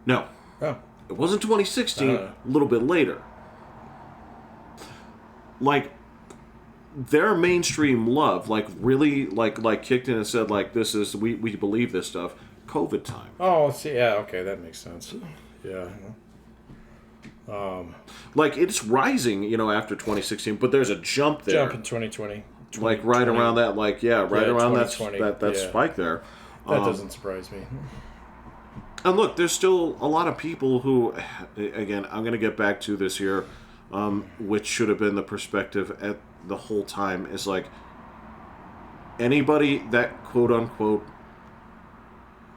No. Oh. It wasn't 2016, a little bit later. Like, their mainstream love, like, really, like kicked in and said, like, this is, we believe this stuff, COVID time. Oh, yeah, okay, that makes sense. Yeah. Like, it's rising, after 2016, but there's a jump there. Jump in 2020. Like, right around that, around that spike there. That doesn't surprise me. And look, there's still a lot of people who, again, I'm going to get back to this here, which should have been the perspective at the whole time, is like, anybody that, quote-unquote,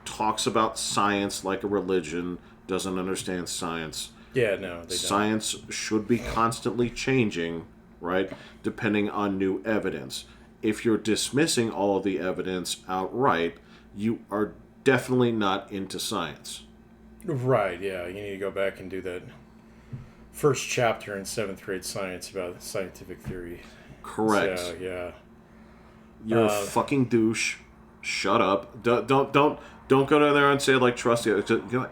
talks about science like a religion doesn't understand science. Yeah, no, they don't. Science should be constantly changing, right, depending on new evidence. If you're dismissing all of the evidence outright, you are definitely not into science. Right, yeah. You need to go back and do that first chapter in 7th grade science about scientific theory. Correct. So, yeah. You're a fucking douche. Shut up. Don't go down there and say, like, trust you.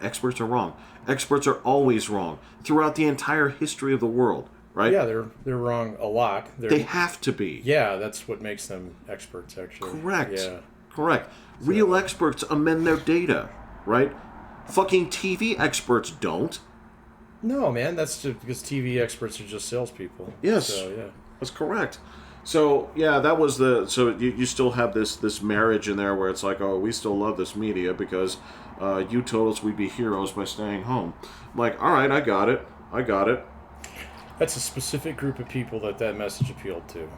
Experts are wrong. Experts are always wrong throughout the entire history of the world, right? Yeah, they're wrong a lot. They have to be. Yeah, that's what makes them experts, actually. Correct. Yeah. Correct. Real experts amend their data, right? Fucking TV experts don't. No, man, that's just because TV experts are just salespeople. Yes. So, yeah. That's correct. So, yeah, that was so you still have this marriage in there where it's like, oh, we still love this media because you told us we'd be heroes by staying home. I'm like, all right, I got it. That's a specific group of people that message appealed to.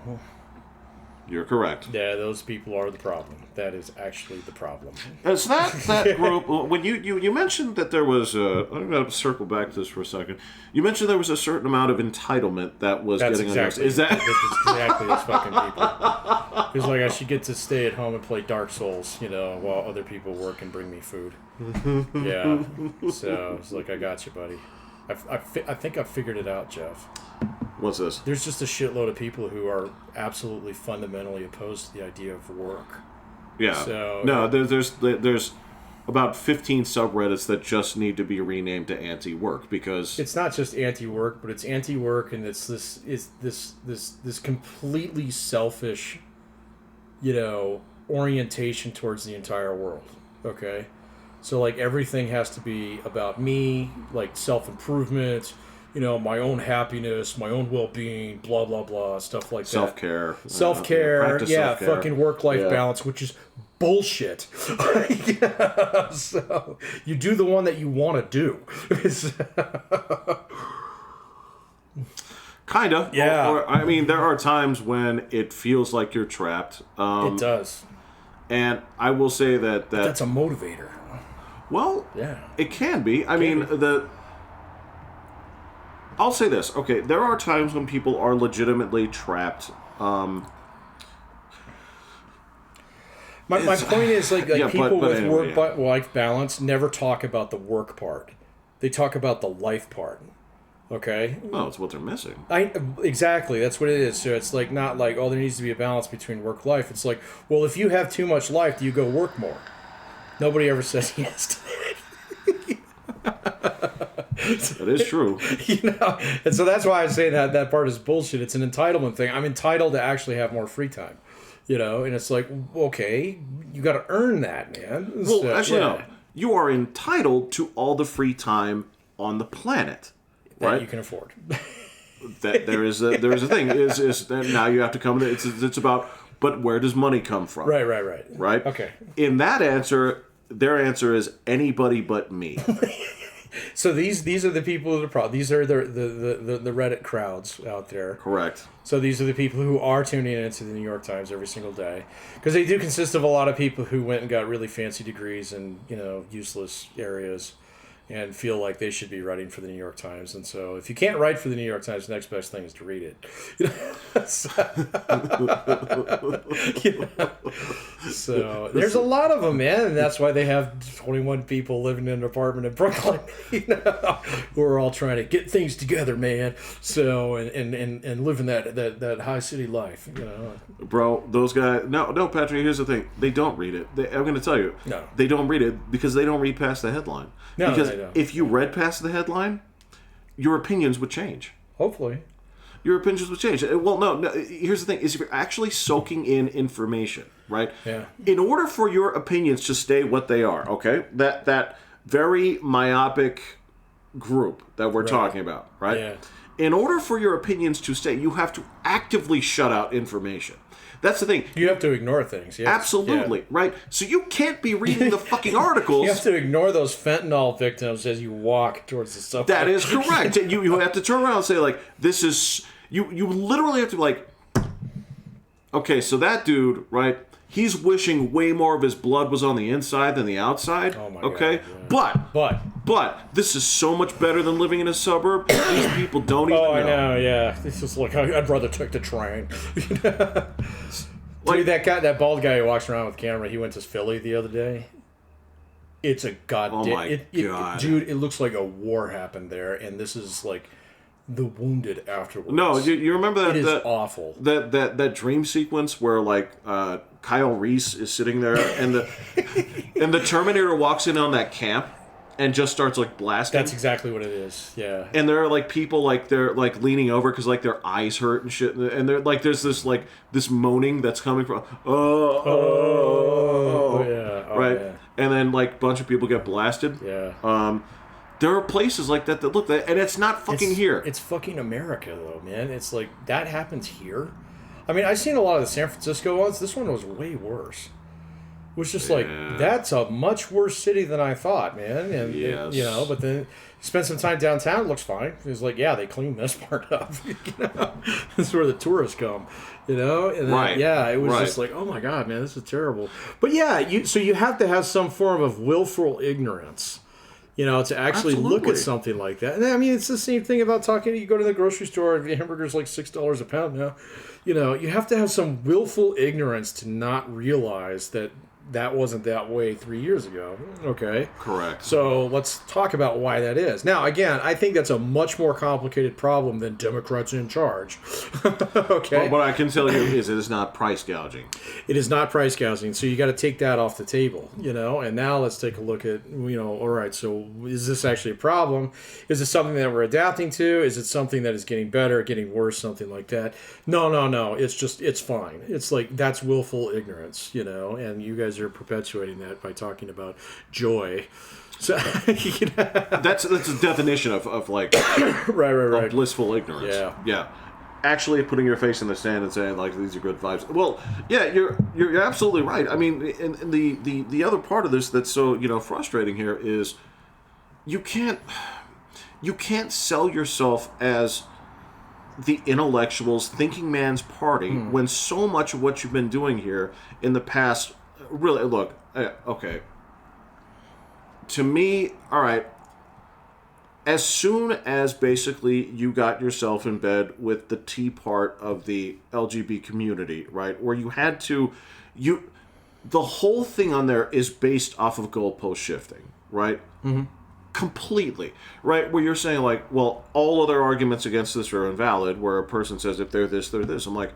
You're correct. Yeah, those people are the problem. That is actually the problem. Is that group, when you mentioned that there was I'm going to circle back to this for a second. You mentioned there was a certain amount of entitlement that was getting exactly, Is that... That's exactly those fucking people. It's like I should get to stay at home and play Dark Souls, while other people work and bring me food. Yeah. So it's like, I got you, buddy. I think I figured it out, Jeff. What's this? There's just a shitload of people who are absolutely fundamentally opposed to the idea of work. Yeah. So, no, there's about 15 subreddits that just need to be renamed to anti-work because it's not just anti-work, but it's anti-work, and it's this completely selfish, orientation towards the entire world. Okay, so like everything has to be about me, like self-improvement. My own happiness, my own well-being, blah, blah, blah, stuff like self-care. that. Self-care. Yeah, self-care. Fucking work-life balance, which is bullshit. So, you do the one that you want to do. Kind of. Yeah. I mean, there are times when it feels like you're trapped. It does. And I will say that... That's a motivator. Well, yeah, it can be. I mean, I'll say this. Okay, there are times when people are legitimately trapped. My point is, people with anyway, work-life balance never talk about the work part. They talk about the life part. Okay? Oh, it's what they're missing. Exactly. That's what it is. So it's like not like, there needs to be a balance between work-life. It's like, well, if you have too much life, do you go work more? Nobody ever says yes to that. That is true. And so that's why I say that part is bullshit. It's an entitlement thing. I'm entitled to actually have more free time. And it's like, okay, you got to earn that, man. Well, so, actually, no. You are entitled to all the free time on the planet, that right? You can afford. That there is a thing is that now you have to come to it's about, but where does money come from? Right. Right. Okay. In that answer, their answer is anybody but me. So these are the people that are problem. These are the Reddit crowds out there. Correct. So these are the people who are tuning into the New York Times every single day, because they do consist of a lot of people who went and got really fancy degrees in useless areas, and feel like they should be writing for the New York Times. And so if you can't write for the New York Times, the next best thing is to read it. So there's a lot of them, man, and that's why they have 21 people living in an apartment in Brooklyn, who are all trying to get things together, man. So and living that high city life, Bro, those guys. No, Patrick. Here's the thing: they don't read it. I'm going to tell you, no, they don't read it because they don't read past the headline. No, because they don't. If you read past the headline, your opinions would change. Hopefully. Your opinions would change. Well, no. Here's the thing: is if you're actually soaking in information, right? Yeah. In order for your opinions to stay what they are, okay, that very myopic group that we're talking about, right? Yeah. In order for your opinions to stay, you have to actively shut out information. That's the thing. You have to ignore things. Yes. Absolutely, right? So you can't be reading the fucking articles. You have to ignore those fentanyl victims as you walk towards the subway. That is correct. You have to turn around and say, like, this is... You literally have to be like, okay, so that dude, right, he's wishing way more of his blood was on the inside than the outside. Oh my okay? God. Yeah. But this is so much better than living in a suburb. These people don't even know. I know, yeah. This is like, I'd rather take the train. Dude, that bald guy who walks around with a camera, he went to Philly the other day. It's a goddamn... Oh my God. Dude, it looks like a war happened there, and this is like the wounded afterwards. No, you remember that? It is awful. That dream sequence where like Kyle Reese is sitting there and the Terminator walks in on that camp and just starts like blasting. That's exactly what it is. Yeah. And there are like people like they're like leaning over because like their eyes hurt and shit, and they're like there's this moaning that's coming from right, yeah. And then like a bunch of people get blasted. Yeah. There are places like that look that, and it's not fucking here. It's fucking America though, man. It's like that happens here. I mean, I've seen a lot of the San Francisco ones. This one was way worse. was just like, that's a much worse city than I thought, man. And Yes. you know, but then spent some time downtown. It looks fine. It was like, yeah, they cleaned this part up. You know, this is where the tourists come. You know, and then, Right. yeah, it was Right. just like, oh my god, man, this is terrible. But yeah, so you have to have some form of willful ignorance. You know, to actually look Absolutely. at something like that. And I mean, it's the same thing about talking. You go to the grocery store, the hamburger's like $6 a pound now. You know, you have to have some willful ignorance to not realize that that wasn't that way 3 years ago. Okay. Correct. So let's talk about why that is. Now, again, I think that's a much more complicated problem than Democrats in charge. Okay. But what I can tell you is it is not price gouging. It is not price gouging, so you got to take that off the table, you know. And now let's take a look at, you know, all right, so is this actually a problem? Is it something that we're adapting to? Is it something that is getting better, getting worse, something like that? No. It's fine. It's like, that's willful ignorance, you know, and you guys are perpetuating that by talking about joy. So you know. That's a definition of like right. of blissful ignorance. Yeah. Actually putting your face in the sand and saying like these are good vibes. Well, yeah, you're absolutely right. I mean, and the other part of this that's so, you know, frustrating here is you can't sell yourself as the intellectuals, thinking man's party when so much of what you've been doing here in the past really, look, okay. To me, all right, as soon as basically you got yourself in bed with the T part of the LGBT community, right, where you had to, the whole thing on there is based off of goalpost shifting, right? Mm-hmm. Completely, right? Where you're saying like, well, all other arguments against this are invalid, where a person says if they're this, they're this. I'm like,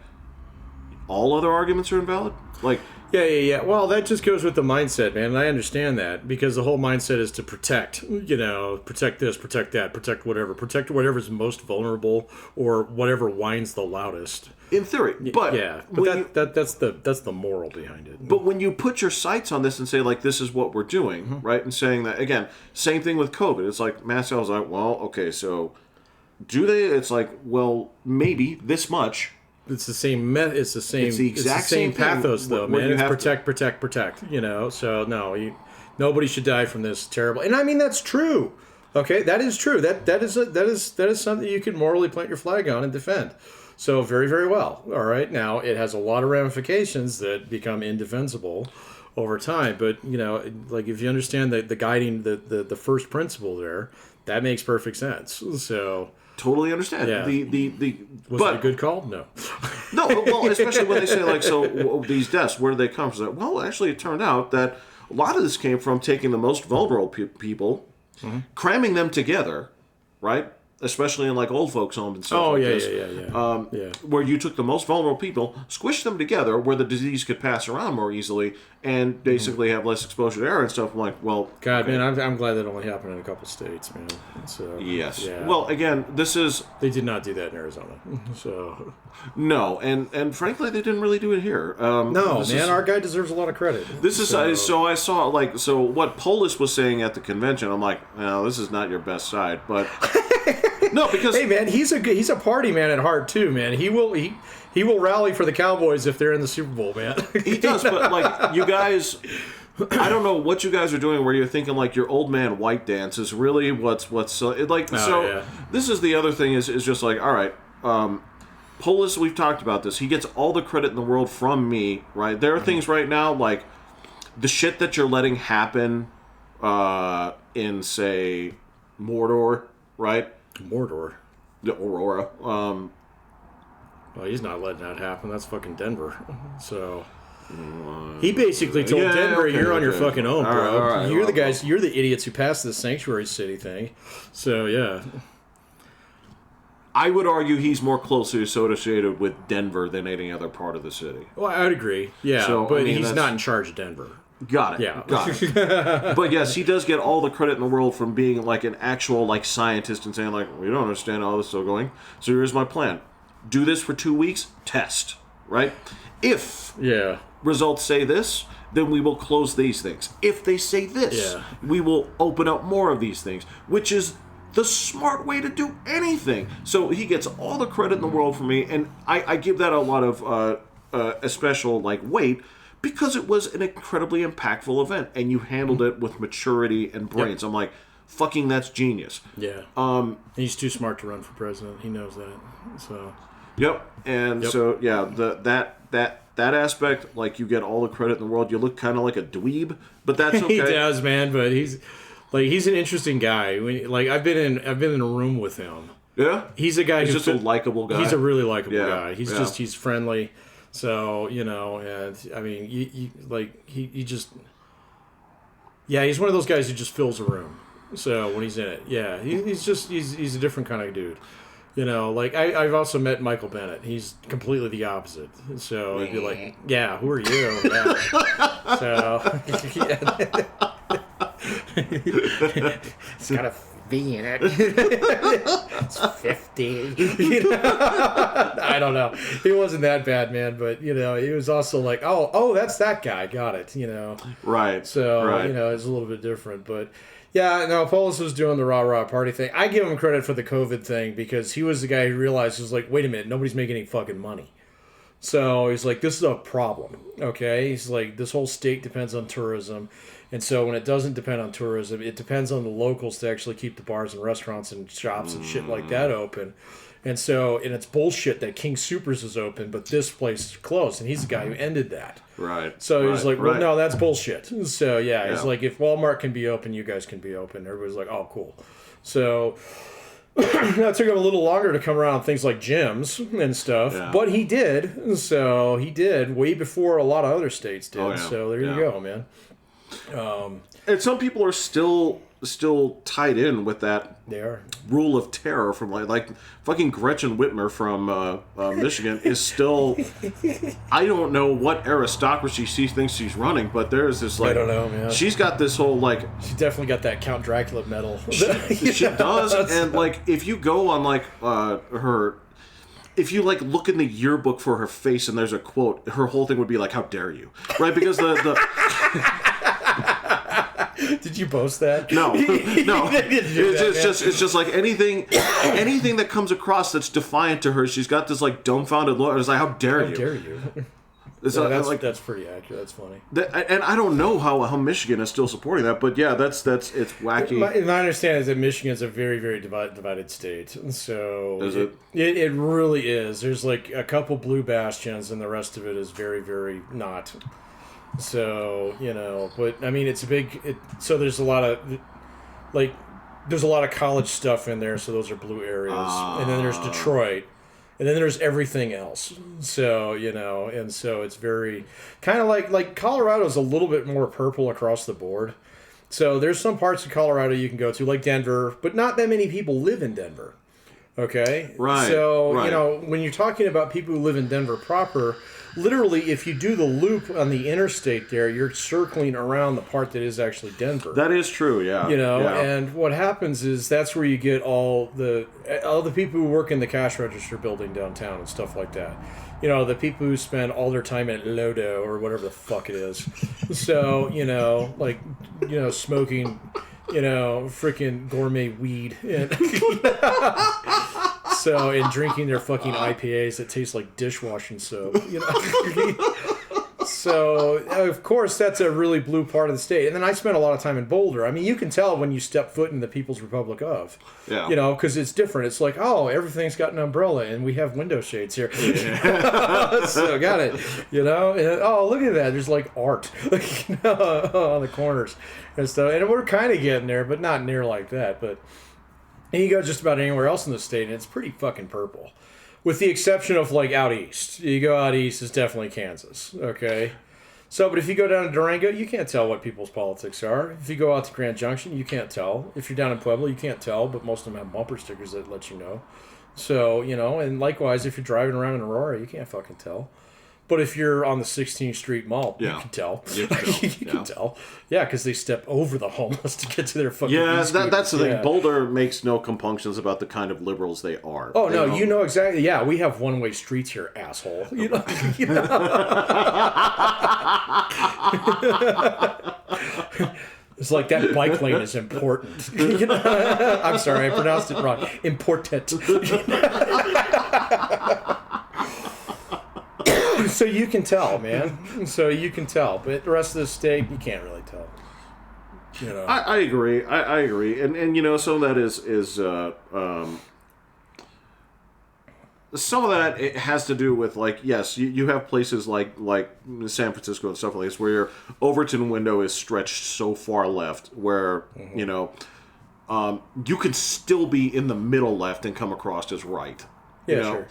all other arguments are invalid? Like, Yeah. Well, that just goes with the mindset, man. And I understand that because the whole mindset is to protect, you know, protect this, protect that, protect whatever's most vulnerable or whatever whines the loudest. in theory, but Yeah, but that's the moral behind it. But when you put your sights on this and say, like, this is what we're doing, right? And saying that, again, same thing with COVID. It's like, mass sales, like, well, okay, so do they? It's like, well, maybe this much. It's the same. It's the exact same thing pathos, though, where man. you It's have protect. You know, so no, nobody should die from this terrible. And I mean, that's true. Okay, that is true. That is something you can morally plant your flag on and defend. So very, very well. All right. Now it has a lot of ramifications that become indefensible over time. But you know, like if you understand the guiding the first principle there, that makes perfect sense. So. Totally understand. Yeah. Was but it a good call? No. No, well, especially when they say, like, so these deaths, where do they come from? Well, actually, it turned out that a lot of this came from taking the most vulnerable people, cramming them together, right? Especially in, like, old folks' homes and stuff Yeah. Where you took the most vulnerable people, squished them together where the disease could pass around more easily, and basically have less exposure to air and stuff. I'm like, well... God, okay. Man, I'm glad that only happened in a couple states, man. So, yes. Yeah. Well, again, this is... They did not do that in Arizona. So... No, and frankly, they didn't really do it here. No, man, our guy deserves a lot of credit. This is... So I saw, like... So what Polis was saying at the convention, I'm like, no, this is not your best side, but... No, because... Hey, man, he's a party man at heart, too, man. He will rally for the Cowboys if they're in the Super Bowl, man. He does, but, like, you guys... I don't know what you guys are doing where you're thinking, like, your old man white dance is really what's like... This is the other thing is just like, all right, Polis, we've talked about this. He gets all the credit in the world from me, right? There are things right now, like, the shit that you're letting happen in, say, Mordor, right? Mordor. The Aurora. Well, he's not letting that happen. That's fucking Denver. So he basically told Denver, "You're on your fucking own, bro. All right, you're the guys. You're the idiots who passed the sanctuary city thing." So yeah, I would argue he's more closely associated with Denver than any other part of the city. Well, I'd agree. Yeah, So, but I mean, he's not in charge of Denver. Got it. Yeah. Got it. But yes, he does get all the credit in the world from being like an actual like scientist and saying like, we don't understand how this is still going. So here's my plan. Do this for 2 weeks, test. Right? If results say this, then we will close these things. If they say this, we will open up more of these things, which is the smart way to do anything. So he gets all the credit in the world for me, and I give that a lot of a special like weight, Because it was an incredibly impactful event, and you handled it with maturity and brains. I'm like, fucking, that's genius. Yeah. He's too smart to run for president. He knows that. So. Yep. And so yeah, that aspect, like, you get all the credit in the world. You look kind of like a dweeb, but that's okay. He does, man. But he's an interesting guy. I've been in a room with him. Yeah. He's a guy. He's just a likable guy. He's a really likable guy. He's friendly. So, and I mean, he just, he's one of those guys who just fills a room. So when he's in it, he's a different kind of dude. I've also met Michael Bennett. He's completely the opposite. So he'd be like, yeah, who are you? Yeah. So, it's got a V in it. It's 50. I don't know. He wasn't that bad, man. But, he was also like, oh, that's that guy. Got it, Right. So, it's a little bit different. But, yeah, no, Polis was doing the rah-rah party thing. I give him credit for the COVID thing because he was the guy who realized, he was like, wait a minute, nobody's making any fucking money. So he's like, this is a problem, okay? He's like, this whole state depends on tourism. And so when it doesn't depend on tourism, it depends on the locals to actually keep the bars and restaurants and shops and shit like that open. And it's bullshit that King Soopers is open, but this place is closed. And he's the guy who ended that. Right. So he's like, well, no, that's bullshit. So, he's like, if Walmart can be open, you guys can be open. Everybody's like, oh, cool. So that took him a little longer to come around on things like gyms and stuff. Yeah. But he did. So he did way before a lot of other states did. Oh, yeah. So there you go, man. And some people are still tied in with that rule of terror from like fucking Gretchen Whitmer from Michigan is still, I don't know what aristocracy she thinks she's running, but there's this I don't know, man. She's got this whole she definitely got that Count Dracula medal. She does, and if you go on her. If you look in the yearbook for her face and there's a quote, her whole thing would be like, "How dare you?" Right? Because the Did you post that? No. It's just like anything that comes across that's defiant to her. She's got this dumbfounded look. It's like, "How dare you?" How dare you? That's pretty accurate. That's funny. And I don't know how Michigan is still supporting that, but yeah, it's wacky. My understanding is that Michigan is a very, very divided state. So is it? It really is. There's a couple blue bastions, and the rest of it is very, very not. So but I mean, it's a big. So there's a lot of there's a lot of college stuff in there. So those are blue areas, and then there's Detroit. And then there's everything else. So, and so it's very kind of like Colorado's a little bit more purple across the board. So there's some parts of Colorado you can go to, like Denver, but not that many people live in Denver. Okay? Right. So, when you're talking about people who live in Denver proper, literally, if you do the loop on the interstate there, you're circling around the part that is actually Denver. That is true, yeah. And what happens is that's where you get all the people who work in the cash register building downtown and stuff like that. The people who spend all their time at Lodo or whatever the fuck it is. So, smoking, freaking gourmet weed. And and drinking their fucking IPAs that taste like dishwashing soap, So, of course, that's a really blue part of the state. And then I spent a lot of time in Boulder. I mean, you can tell when you step foot in the People's Republic of. Yeah. Because it's different. It's like, oh, everything's got an umbrella, and we have window shades here. Yeah. So, got it. And, oh, look at that. There's, art on the corners and stuff. And we're kind of getting there, but not near like that. But... And you go just about anywhere else in the state, and it's pretty fucking purple. With the exception of, out east. You go out east, it's definitely Kansas, okay? So, but if you go down to Durango, you can't tell what people's politics are. If you go out to Grand Junction, you can't tell. If you're down in Pueblo, you can't tell, but most of them have bumper stickers that let you know. So, and likewise, if you're driving around in Aurora, you can't fucking tell. But if you're on the 16th Street Mall, you can tell. You can tell. Yeah, because they step over the homeless to get to their fucking... Yeah, that's the thing. Boulder makes no compunctions about the kind of liberals they are. Oh, no, you know exactly. Yeah, we have one-way streets here, asshole. It's like that bike lane is important. I'm sorry, I pronounced it wrong. Important. So you can tell, man. So you can tell, but the rest of the state, you can't really tell. You know. I agree. I agree, and you know, some of that is some of that it has to do with, like, yes, you have places like San Francisco and stuff like this where your Overton window is stretched so far left where you know you can still be in the middle left and come across as right. Yeah, You know? sure.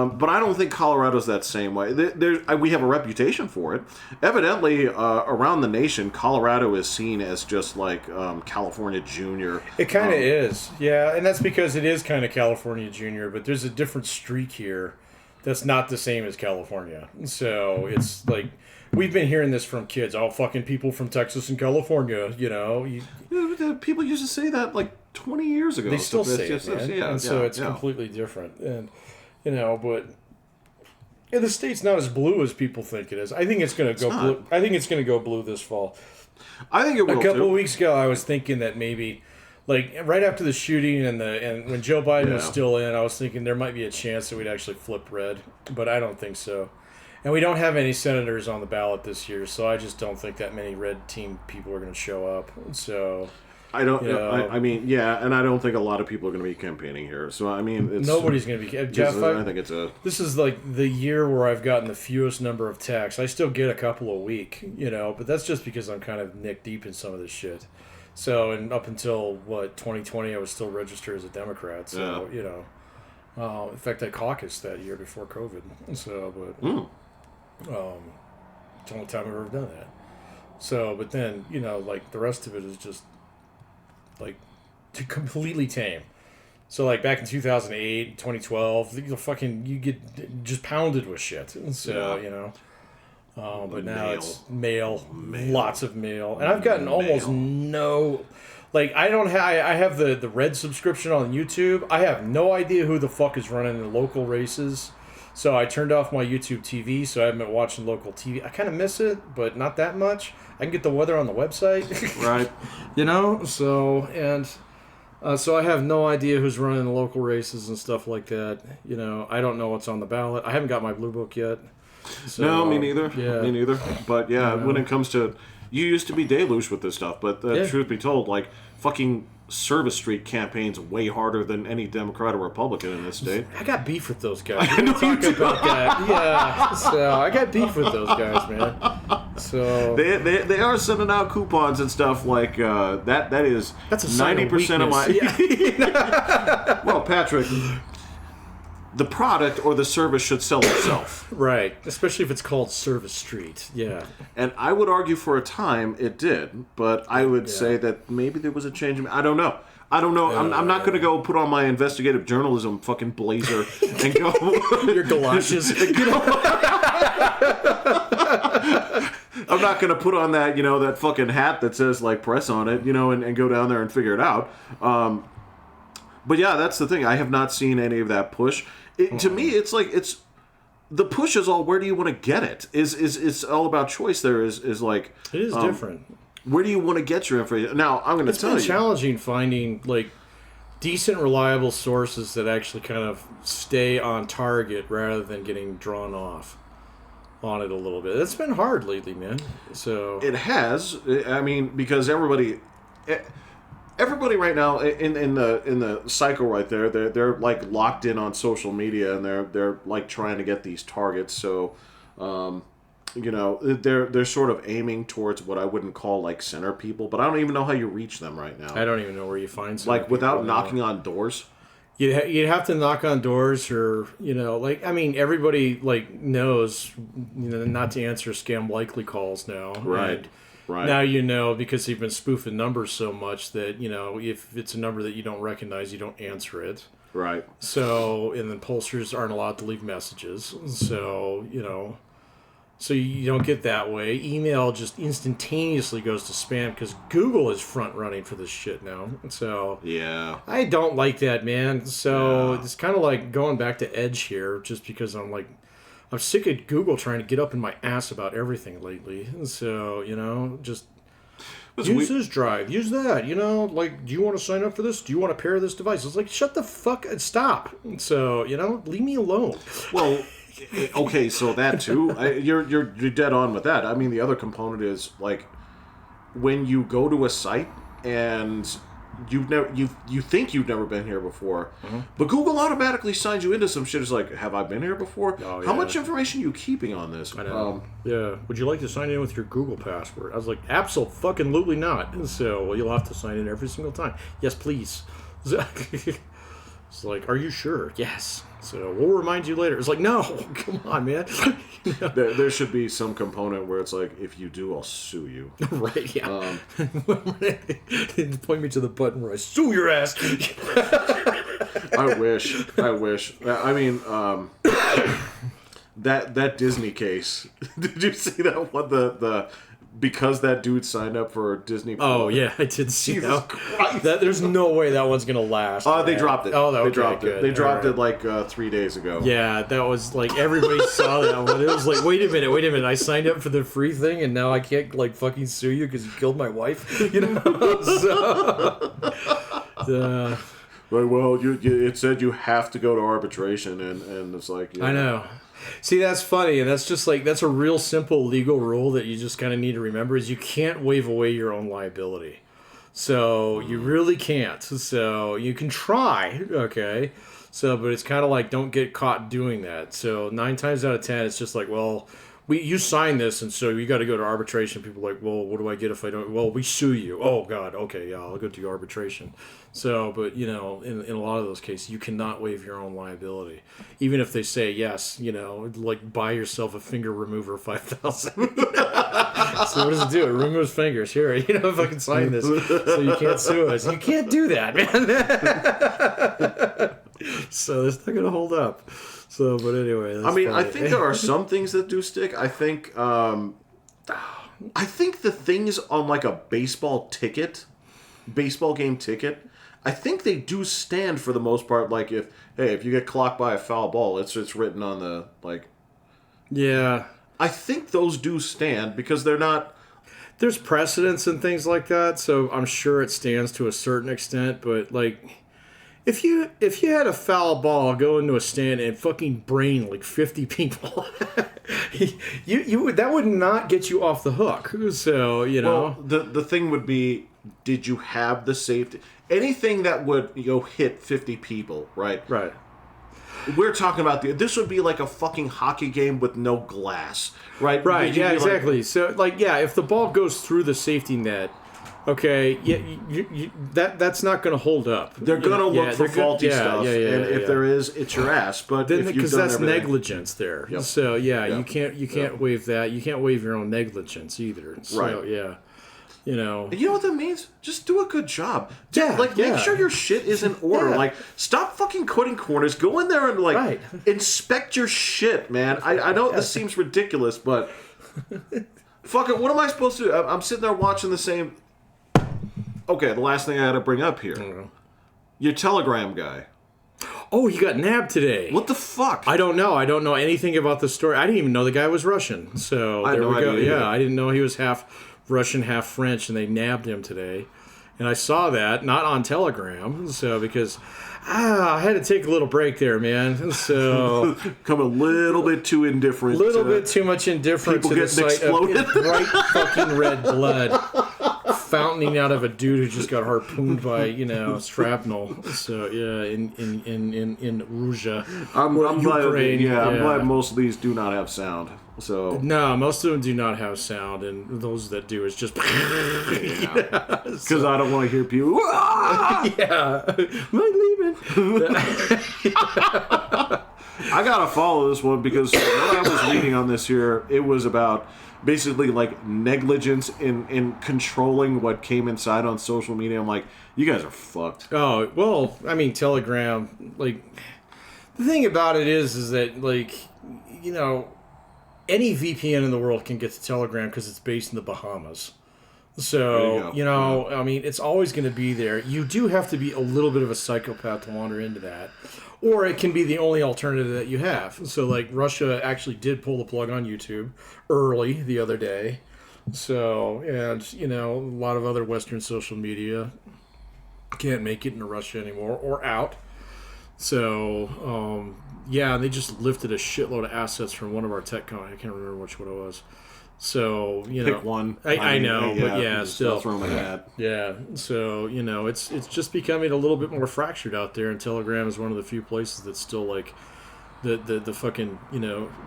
But I don't think Colorado's that same way. We have a reputation for it. Evidently, around the nation, Colorado is seen as just like California Junior. It kind of is, yeah, and that's because it is kind of California Junior, but there's a different streak here that's not the same as California. So it's like, we've been hearing this from kids, all fucking people from Texas and California, you know. People used to say that like 20 years ago. They still say it, man. So it's completely different. And, you know, but the state's not as blue as people think it is. I think it's going to go blue. I think it's going to go blue this fall. I think it will. A couple of weeks ago, I was thinking that maybe, like, right after the shooting and when Joe Biden was still in, I was thinking there might be a chance that we'd actually flip red, but I don't think so. And we don't have any senators on the ballot this year, so I just don't think that many red team people are going to show up. So I don't. You know, I mean, yeah, and I don't think a lot of people are going to be campaigning here. So I mean, nobody's going to be. Jeff, I think it's a. This is like the year where I've gotten the fewest number of texts. I still get a couple a week, you know, but that's just because I'm kind of neck deep in some of this shit. So, and up until 2020, I was still registered as a Democrat. So you know, in fact, I caucused that year before COVID. So, but. It's the only time I've ever done that. So, but then, you know, like, the rest of it is just, like, completely tame. So, like, back in 2008, 2012, you get just pounded with shit. So, you know. But now it's mail, lots of mail. And I've gotten almost no... Like, I have the red subscription on YouTube. I have no idea who the fuck is running the local races. So I turned off my YouTube TV, so I haven't been watching local TV. I kind of miss it, but not that much. I can get the weather on the website. Right. You know? So, so I have no idea who's running the local races and stuff like that. You know, I don't know what's on the ballot. I haven't got my blue book yet. So, no, me neither. Yeah. Me neither. But, when it comes to... You used to be deluge with this stuff, but truth be told, like, fucking... Service Street campaign's way harder than any Democrat or Republican in this state. I got beef with those guys. I know talk about that. Yeah. So I got beef with those guys, man. So they are sending out coupons and stuff like that. That's 90% of my. Yeah. Well, Patrick, the product or the service should sell itself. Right. Especially if it's called Service Street. Yeah. And I would argue for a time it did, but I would say that maybe there was a change. I don't know. I'm not going to go put on my investigative journalism fucking blazer and go... Your galoshes. I'm not going to put on that, that fucking hat that says, like, press on it, and go down there and figure it out. But yeah, that's the thing. I have not seen any of that push. To me, it's like the push is all where do you want to get it? It's all about choice. There is like it is different. Where do you want to get your information? Now I'm going to tell you, it's been challenging finding like decent, reliable sources that actually kind of stay on target rather than getting drawn off on it a little bit. It's been hard lately, man. So it has. I mean, because everybody right now in the cycle right there, they're like locked in on social media and they're like trying to get these targets. So, they're sort of aiming towards what I wouldn't call like center people, but I don't even know how you reach them right now. I don't even know where you find center like without knocking on doors. You'd have to knock on doors, or everybody like knows not to answer scam likely calls now. Right. Right. Now because they've been spoofing numbers so much that, if it's a number that you don't recognize, you don't answer it. Right. So, and then pollsters aren't allowed to leave messages. So, so you don't get that way. Email just instantaneously goes to spam because Google is front running for this shit now. So, yeah. I don't like that, man. So, It's kind of like going back to Edge here just because I'm sick of Google trying to get up in my ass about everything lately. So, just use this drive, use that, do you want to sign up for this? Do you want to pair this device? It's like, shut the fuck, stop. So, leave me alone. Well, Okay, so that too. You're dead on with that. I mean, the other component is like when you go to a site and you think you've never been here before, but Google automatically signs you into some shit. It's like, have I been here before? Oh, How yeah. much information are you keeping on this? I know. Yeah. Would you like to sign in with your Google password? I was like, absolutely not. So well, you'll have to sign in every single time. Yes, please. It's like, are you sure? Yes. So we'll remind you later. It's like, no, come on, man. There should be some component where it's like, if you do, I'll sue you. Right, yeah. Point me to the button where I sue your ass. I wish. I mean, that Disney case. Did you see that one? The because that dude signed up for Disney. Oh yeah, I did see Jesus that. Christ. There's no way that one's gonna last. They dropped it. Oh, they okay, dropped good. it. They dropped All it like 3 days ago. Yeah, that was like everybody saw that one. It was like, wait a minute. I signed up for the free thing, and now I can't like fucking sue you because you killed my wife. You know. Right. Well, it said you have to go to arbitration, and it's like. I know. See, that's funny, and that's just like, that's a real simple legal rule that you just kind of need to remember is you can't waive away your own liability. So you really can't. So you can try, okay? So, but it's kind of like, don't get caught doing that. So 9 times out of 10, it's just like, well, you signed this, and so you got to go to arbitration. People are like, well, what do I get if I don't? Well, we sue you. Oh, God, okay, yeah, I'll go to arbitration. So, but, you know, in a lot of those cases, you cannot waive your own liability. Even if they say, yes, you know, like, buy yourself a finger remover, $5,000. So what does it do? It removes fingers. Here, you know, if I can sign this, so you can't sue us. You can't do that, man. So it's not going to hold up. So, but anyway. I mean, funny. I think there are some things that do stick. I think the things on like a baseball game ticket, I think they do stand for the most part. Like if you get clocked by a foul ball, it's written on the like. Yeah. I think those do stand because they're not. There's precedents and things like that, so I'm sure it stands to a certain extent. But like. If you had a foul ball go into a stand and fucking brain like 50 people, you would, that would not get you off the hook. So, you know. Well, the thing would be, did you have the safety? Anything that would hit 50 people, right? Right. We're talking about this would be like a fucking hockey game with no glass, right? Right. Yeah. Exactly. So, like, yeah, if the ball goes through the safety net. Okay, yeah, that's not going to hold up. They're going to look for faulty stuff, and if there is, it's your ass. But then, because that's negligence there. Yep. So yeah, yep. you can't waive that. You can't waive your own negligence either. So, right? Yeah, you know. And you know what that means? Just do a good job. Make sure your shit is in order. Yeah. Like, stop fucking cutting corners. Go in there and inspect your shit, man. I know this seems ridiculous, but fuck it. What am I supposed to do? I'm sitting there watching the same. Okay, the last thing I got to bring up here. Your Telegram guy. Oh, he got nabbed today. What the fuck? I don't know. I don't know anything about the story. I didn't even know the guy was Russian. So there we go. Yeah, I didn't know he was half Russian, half French, and they nabbed him today. And I saw that, not on Telegram, so because I had to take a little break there, man. So come a little bit too indifferent. A little bit too much indifference to the sight of bright fucking red blood fountaining out of a dude who just got harpooned by shrapnel. So yeah, in Russia, I'm Ukraine. Glad, I'm glad most of these do not have sound. So no, most of them do not have sound, and those that do is just because I don't want to hear people. Yeah, am I leaving? I gotta follow this one because what I was reading on this here, it was about basically like negligence in controlling what came inside on social media. I'm like, you guys are fucked. Oh well, I mean Telegram. Like the thing about it is that any VPN in the world can get to Telegram because it's based in the Bahamas. So, I mean, it's always going to be there. You do have to be a little bit of a psychopath to wander into that. Or it can be the only alternative that you have. So, like, Russia actually did pull the plug on YouTube early the other day. So, and, a lot of other Western social media can't make it into Russia anymore or out. So, yeah, and they just lifted a shitload of assets from one of our tech companies. I can't remember which one it was. So, Pick one. I know, but yeah, still. Throw them in a hat. Yeah, so, it's just becoming a little bit more fractured out there, and Telegram is one of the few places that's still like the fucking,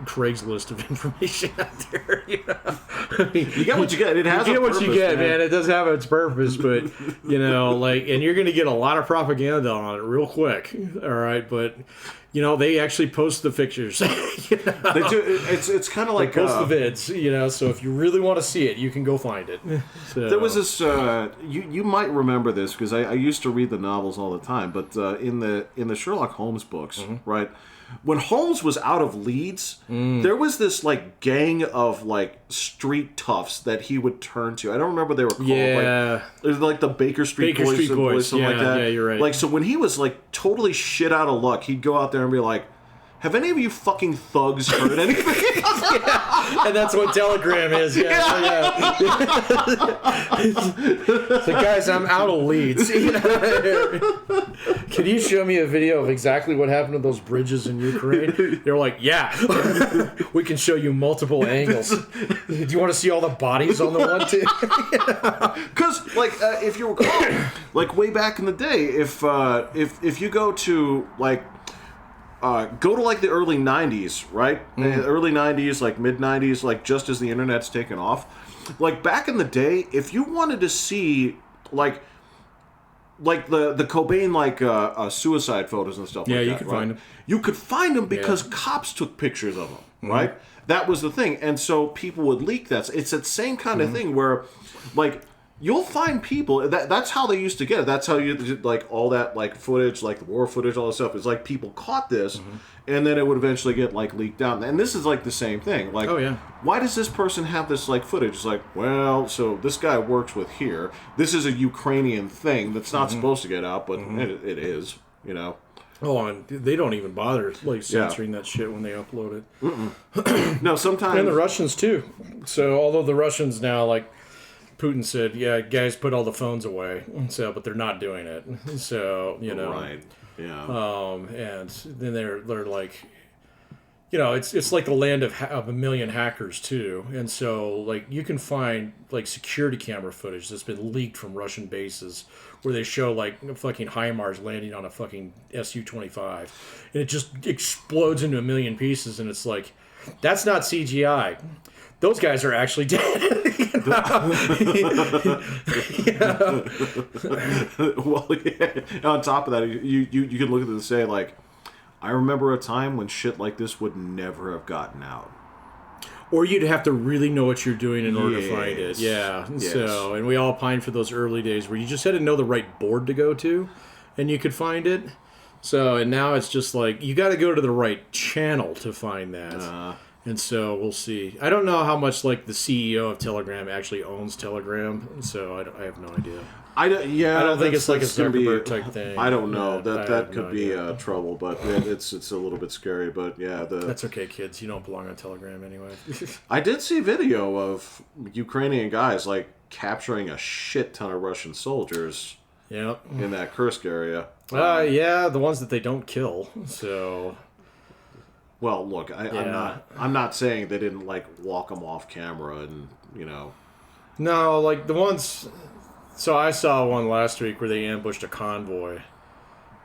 Craigslist of information out there, You get what you get. It has you get a purpose, what you get, man. It does have its purpose, but, and you're going to get a lot of propaganda on it real quick, all right? But, they actually post the pictures. They do. It's kind of like... They post the vids, so if you really want to see it, you can go find it. So. There was this... you might remember this, because I used to read the novels all the time, but in the Sherlock Holmes books, right... When Holmes was out of Leeds, there was this gang of street toughs that he would turn to. I don't remember what they were called. Yeah, it was like the Baker Street Boys, something like that. Yeah, you're right. So when he was totally shit out of luck, he'd go out there and be like, "Have any of you fucking thugs heard anything?" And that's what Telegram is. Yeah. So guys, I'm out of Leeds. Can you show me a video of exactly what happened to those bridges in Ukraine? They're like, yeah, we can show you multiple angles. Do you want to see all the bodies on the one too? Because, if you recall, way back in the day, if you go to go to the early 90s, right? Early 90s, mid 90s, just as the internet's taken off. Back in the day, if you wanted to see the Cobain suicide photos and stuff like that, you could find them. You could find them because cops took pictures of them, right? That was the thing. And so people would leak that. It's that same kind of thing where, you'll find people, that's how they used to get it. That's how you, all that, footage, the war footage, all this stuff, is people caught this, and then it would eventually get, leaked out. And this is, the same thing. Oh, yeah. Why does this person have this, footage? It's well, so this guy works with here. This is a Ukrainian thing that's not supposed to get out, but it is, Oh, and they don't even bother, censoring that shit when they upload it. No, sometimes... And the Russians, too. So, although the Russians now, Putin said, yeah, guys, put all the phones away. So, but they're not doing it. So, Right. Yeah. And then they're it's like the land of a million hackers too. And so, you can find security camera footage that's been leaked from Russian bases where they show fucking HIMARS landing on a fucking Su-25, and it just explodes into a million pieces, and it's that's not CGI. Those guys are actually dead. Well, yeah. On top of that, you can look at it and say, I remember a time when shit like this would never have gotten out. Or you'd have to really know what you're doing in order to find it. Yeah. Yes. So, and we all pine for those early days where you just had to know the right board to go to, and you could find it. So, and now it's just you got to go to the right channel to find that. And so we'll see. I don't know how much the CEO of Telegram actually owns Telegram, so I have no idea. I don't think it's a Zuckerberg type thing. I don't know. That could be trouble, but it's a little bit scary. But yeah, that's okay, kids. You don't belong on Telegram anyway. I did see a video of Ukrainian guys capturing a shit ton of Russian soldiers. Yeah. In that Kursk area. Yeah, the ones that they don't kill. So. Well, look, I'm not saying they didn't walk them off camera and No, the ones. So I saw one last week where they ambushed a convoy,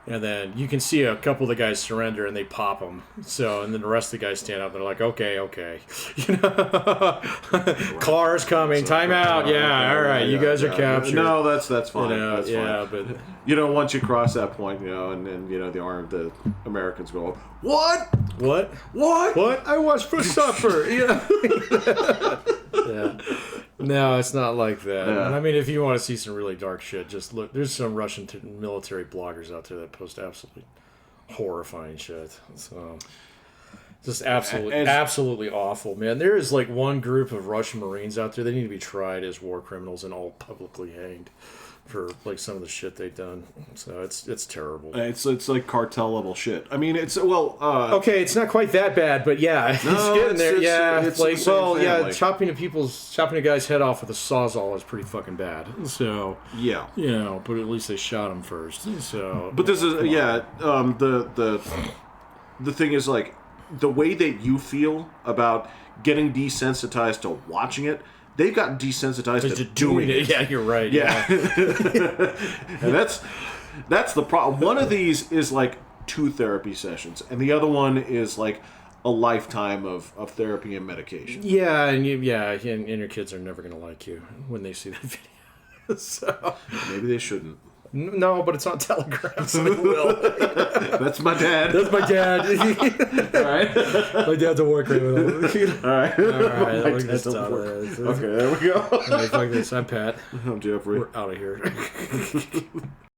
and then you can see a couple of the guys surrender and they pop them. So and then the rest of the guys stand up and they're like, okay, cars coming, time out. Yeah, all right, you guys are captured. No, that's fine. That's fine. But once you cross that point, and then the Americans go, what? I watched for supper. Yeah. No, it's not like that. Yeah. I mean, if you want to see some really dark shit, just look. There's some Russian military bloggers out there that post absolutely horrifying shit. So, just absolutely awful, man. There is one group of Russian Marines out there. They need to be tried as war criminals and all publicly hanged for some of the shit they've done. So it's terrible. It's cartel level shit. I mean, it's okay. It's not quite that bad, but yeah, it's getting there. It's chopping a guy's head off with a sawzall is pretty fucking bad. So yeah, but at least they shot him first. So, but this is the thing is, like, the way that you feel about getting desensitized to watching it, they've gotten desensitized to doing it. Yeah, you're right. Yeah. And that's the problem. One of these is like 2 therapy sessions, and the other one is like a lifetime of therapy and medication. Yeah, and your kids are never going to like you when they see that video. So maybe they shouldn't. No, but it's on Telegram, so they will. That's my dad. That's my dad. All right. My dad's a war criminal. All right. Okay, there we go. All right, fuck this. I'm Pat. I'm Jeffrey. We're out of here.